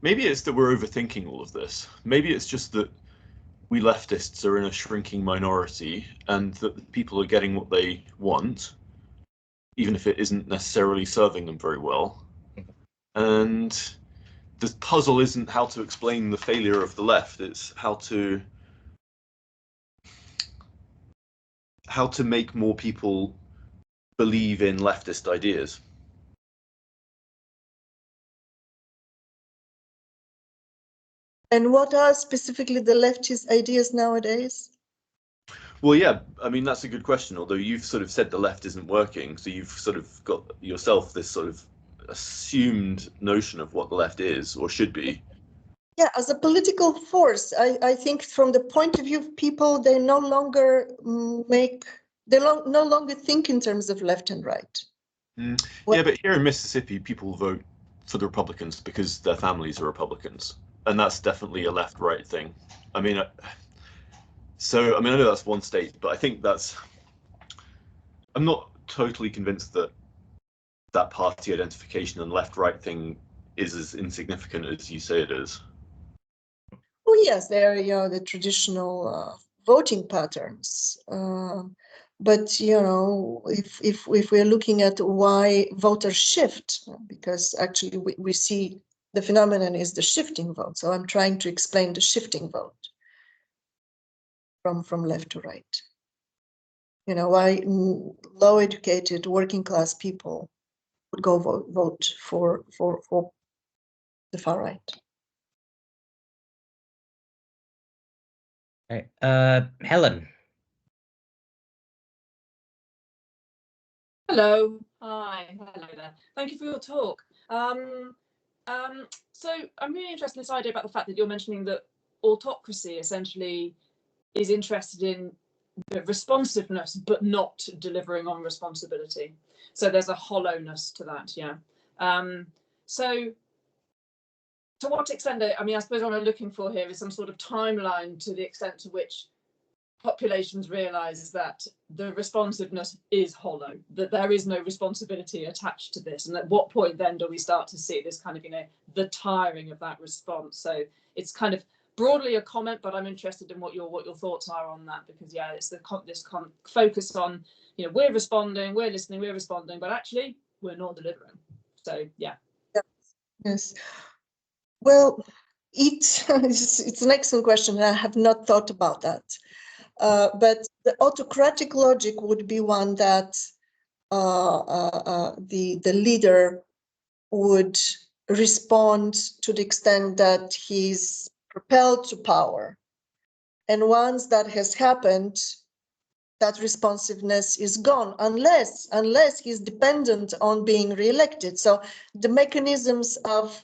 maybe it's that we're overthinking all of this. Maybe it's just that we leftists are in a shrinking minority and that people are getting what they want, even if it isn't necessarily serving them very well. And the puzzle isn't how to explain the failure of the left, it's how to make more people believe in leftist ideas. And what are specifically the leftist ideas nowadays? Well, yeah, I mean, that's a good question, although you've sort of said the left isn't working, so you've sort of got yourself this sort of assumed notion of what the left is or should be. Yeah, as a political force, I think from the point of view of people, they no longer no longer think in terms of left and right. Yeah, but here in Mississippi, people vote for the Republicans because their families are Republicans, and that's definitely a left-right thing. I mean, I know that's one state, but I think I'm not totally convinced that party identification and left-right thing is as insignificant as you say it is. Oh yes, there are the traditional voting patterns, but if we're looking at why voters shift, because actually we see the phenomenon is the shifting vote. So I'm trying to explain the shifting vote from left to right. Why low-educated working class people would go vote for the far right. Right. Helen. Hello. Hi. Hello there. Thank you for your talk. So I'm really interested in this idea about the fact that you're mentioning that autocracy essentially is interested in the responsiveness, but not delivering on responsibility. So there's a hollowness to that, yeah. So to what extent, I suppose what I'm looking for here is some sort of timeline to the extent to which populations realise that the responsiveness is hollow, that there is no responsibility attached to this, and at what point then do we start to see this kind of, the tiring of that response? So it's kind of broadly a comment, but I'm interested in what your thoughts are on that, because yeah, it's this focus on, we're responding, we're listening, we're responding, but actually we're not delivering. So yeah. Yes. Well, it's an excellent question. I have not thought about that. But the autocratic logic would be one that the leader would respond to the extent that he's propelled to power. And once that has happened, that responsiveness is gone, unless he's dependent on being re-elected. So the mechanisms of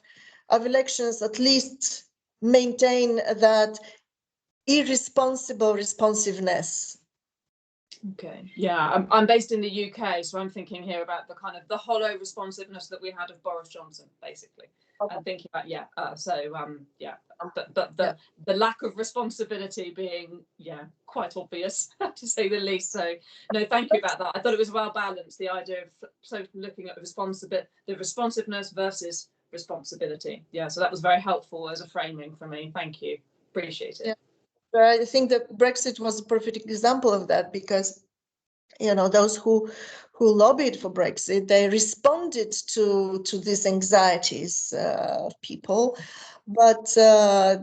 elections at least maintain that irresponsible responsiveness. Okay, yeah, I'm based in the UK, so I'm thinking here about the kind of the hollow responsiveness that we had of Boris Johnson, basically. I'm thinking about the lack of responsibility being quite obvious, to say the least. So no, thank you about that. I thought it was well balanced, the idea of looking at the responsiveness versus responsibility. Yeah, so that was very helpful as a framing for me. Thank you, appreciate it. Yeah. I think that Brexit was a perfect example of that, because those who lobbied for Brexit, they responded to these anxieties of people but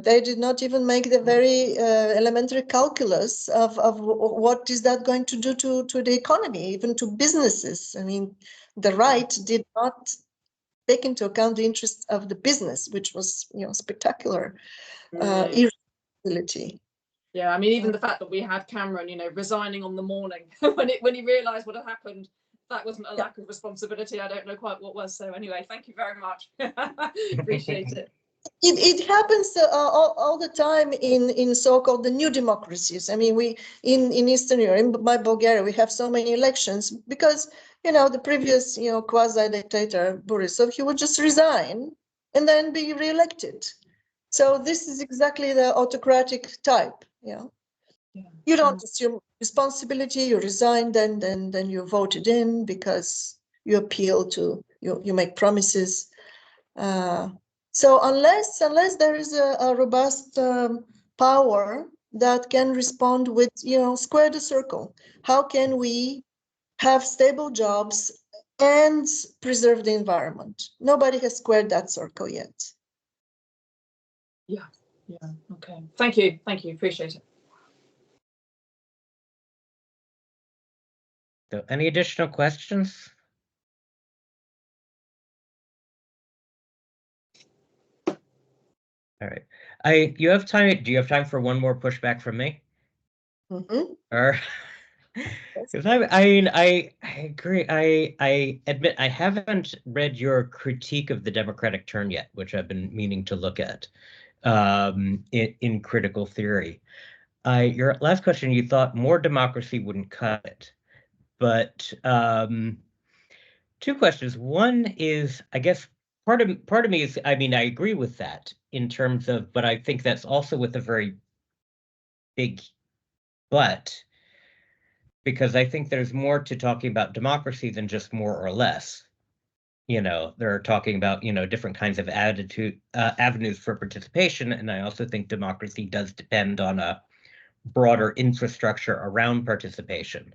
they did not even make the very elementary calculus of what is that going to do to the economy, even to businesses. I mean, the right did not take into account the interests of the business, which was, spectacular irresponsibility. Yeah, I mean, even the fact that we had Cameron, resigning on the morning when he realised what had happened, that wasn't a lack of responsibility. I don't know quite what was. So anyway, thank you very much. Appreciate it. It happens all the time in so-called the new democracies. I mean, we in Eastern Europe, in my Bulgaria, we have so many elections because the previous quasi-dictator Borisov, he would just resign and then be re-elected. So this is exactly the autocratic type. You don't assume responsibility. You resign, then you voted in because you appeal to you make promises. So unless there is a robust power that can respond with, square the circle, how can we have stable jobs and preserve the environment? Nobody has squared that circle yet. Yeah. Okay. Thank you. Appreciate it. So any additional questions? All right. You have time. Do you have time for one more pushback from me? Mm-hmm. Or because I agree. I admit I haven't read your critique of the democratic turn yet, which I've been meaning to look at in critical theory. Your last question, you thought more democracy wouldn't cut it, but two questions. One is, I guess part of me is, I mean, I agree with that in terms of, but I think that's also with a very big but, because I think there's more to talking about democracy than just more or less. They're talking about, different kinds of avenues for participation. And I also think democracy does depend on a broader infrastructure around participation,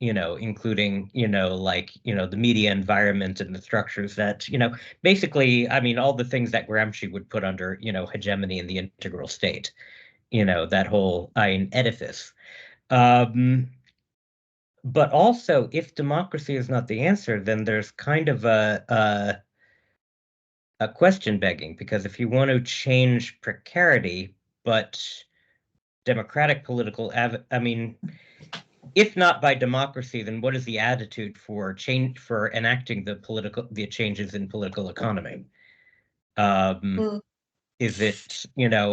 including, the media environment and the structures that, basically, I mean, all the things that Gramsci would put under, hegemony in the integral state, that whole edifice. But also, if democracy is not the answer, then there's kind of a question begging, because if you want to change precarity, but democratic political, I mean, if not by democracy, then what is the attitude for enacting the changes in political economy? Is it,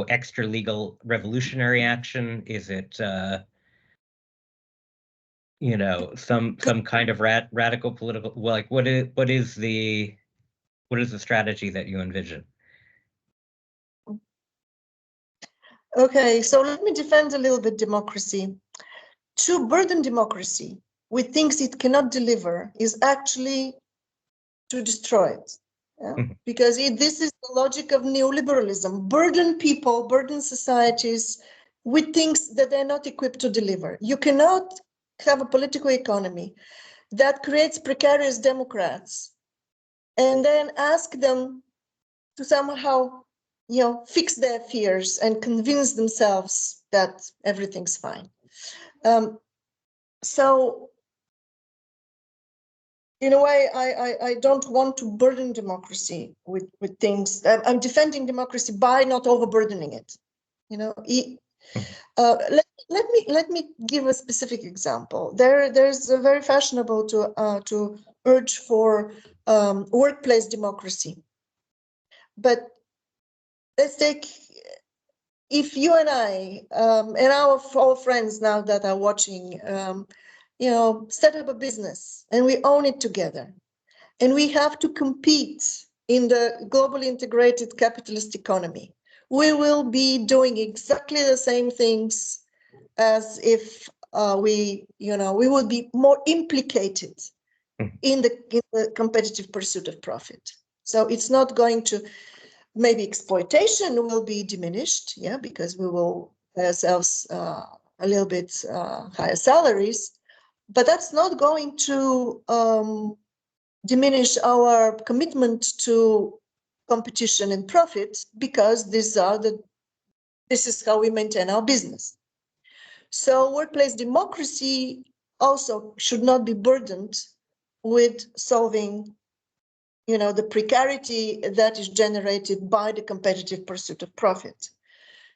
extra legal revolutionary action? Is it, some kind of radical political, like what is the strategy that you envision? Okay, so let me defend a little bit democracy. To burden democracy with things it cannot deliver is actually to destroy it. Because this is the logic of neoliberalism. Burden people, burden societies with things that they're not equipped to deliver. You cannot have a political economy that creates precarious democrats and then ask them to somehow, fix their fears and convince themselves that everything's fine. So in a way, I don't want to burden democracy with things. I'm defending democracy by not overburdening it. Let me give a specific example. There's a very fashionable to urge for workplace democracy. But let's take, if you and I and our all friends now that are watching, set up a business and we own it together, and we have to compete in the globally integrated capitalist economy, we will be doing exactly the same things as if we would be more implicated in the competitive pursuit of profit. So it's not going to, maybe exploitation will be diminished, because we will pay ourselves a little bit higher salaries, but that's not going to diminish our commitment to competition and profit, because this is how we maintain our business. So workplace democracy also should not be burdened with solving, the precarity that is generated by the competitive pursuit of profit.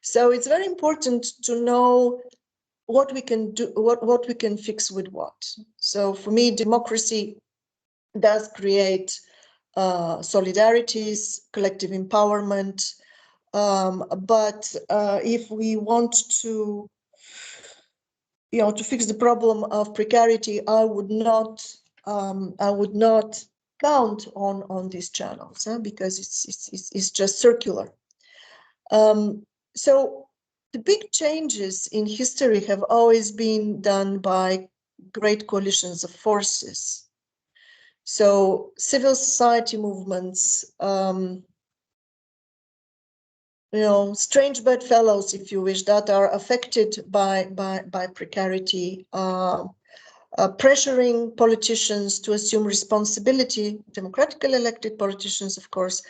So it's very important to know what we can do, what we can fix with what. So for me, democracy does create solidarities, collective empowerment. But if we want to, to fix the problem of precarity, I would not count on these channels, because it's just circular. So the big changes in history have always been done by great coalitions of forces. So civil society movements, strange bedfellows, if you wish, that are affected by precarity, pressuring politicians to assume responsibility, democratically elected politicians, of course,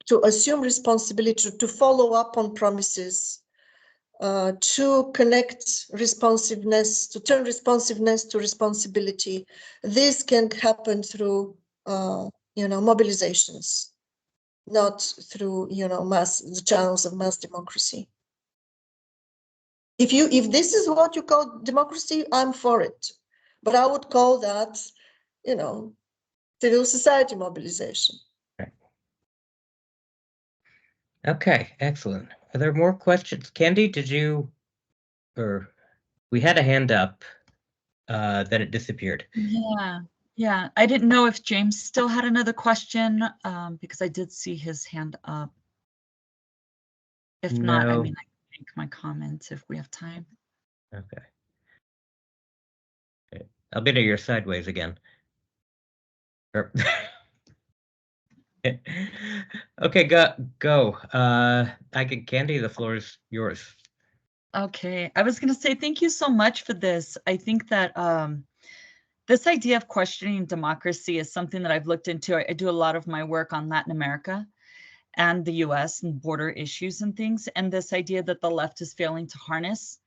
to assume responsibility, to follow up on promises, to connect responsiveness, to turn responsiveness to responsibility. This can happen through, mobilizations, not through, the channels of mass democracy. If this is what you call democracy, I'm for it, but I would call that, civil society mobilization. Okay, excellent. Are there more questions? Candy, did you, or we had a hand up, then it disappeared. Yeah. I didn't know if James still had another question, because I did see his hand up. If not, I mean, I can make my comments if we have time. Okay. Albina, you're sideways again. Okay, go. Candy, the floor is yours. Okay, I was going to say thank you so much for this. I think that this idea of questioning democracy is something that I've looked into. I do a lot of my work on Latin America and the US and border issues and things. And this idea that the left is failing to harness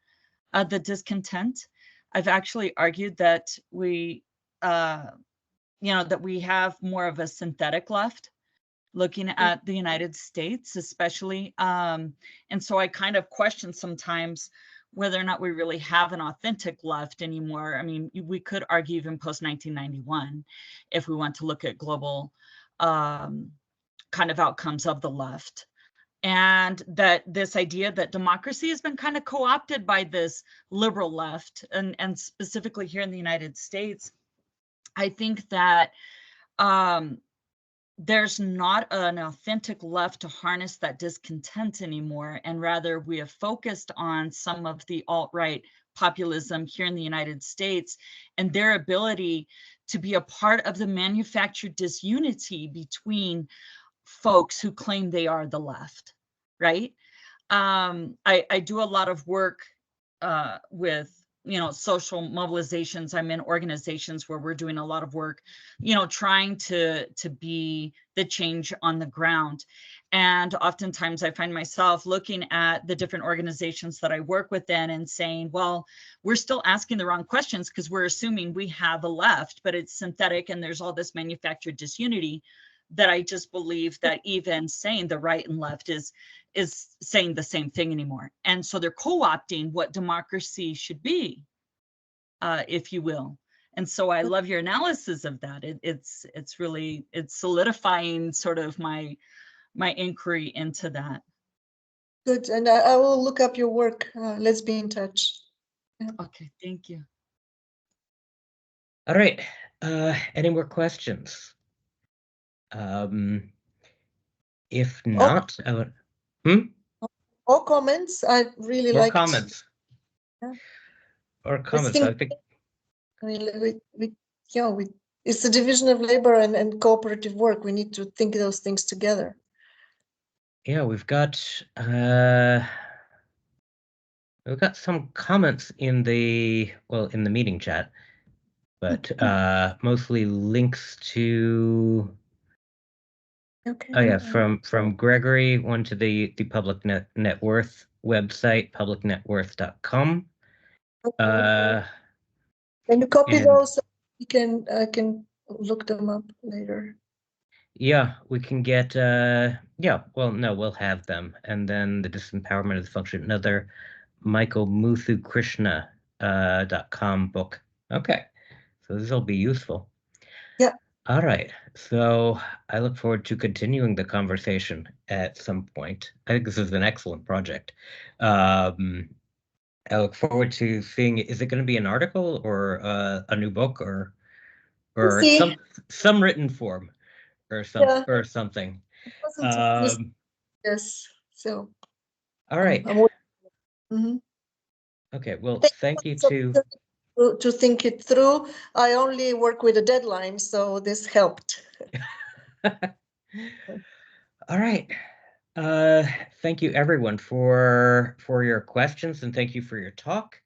the discontent. I've actually argued that we have more of a synthetic left, looking at the United States, especially. And so I kind of question sometimes whether or not we really have an authentic left anymore. I mean, we could argue even post 1991, if we want to look at global kind of outcomes of the left. And that this idea that democracy has been kind of co-opted by this liberal left, and specifically here in the United States, I think that there's not an authentic left to harness that discontent anymore. And rather, we have focused on some of the alt-right populism here in the United States and their ability to be a part of the manufactured disunity between folks who claim they are the left, right? I do a lot of work with social mobilizations. I'm in organizations where we're doing a lot of work, trying to be the change on the ground. And oftentimes I find myself looking at the different organizations that I work within and saying, well, we're still asking the wrong questions because we're assuming we have a left, but it's synthetic and there's all this manufactured disunity that I just believe that even saying the right and left is saying the same thing anymore. And so they're co-opting what democracy should be, if you will. And so I love your analysis of that. It's solidifying sort of my inquiry into that. Good, and I will look up your work. Let's be in touch. Yeah. Okay, thank you. All right, any more questions? If not, I would. Or comments. I really like comments. Yeah. Or comments. I think. I mean, it's a division of labor and cooperative work. We need to think those things together. Yeah, we've got some comments in the meeting chat, but mostly links to Okay. Oh yeah, from Gregory, one to the public net worth website, publicnetworth.com. Can you copy and- those? So I can look them up later. Yeah, we can get yeah, well no, we'll have them. And then the disempowerment of the function, another Michael Muthukrishna .com book. Okay. So this will be useful. Yeah. All right. So I look forward to continuing the conversation at some point. I think this is an excellent project. I look forward to seeing, is it going to be an article or a new book or See. some written form or something. Yes. So. All right. Mhm. Okay. Well, thank you to think it through. I only work with a deadline, so this helped. All right. Thank you everyone for your questions, and thank you for your talk.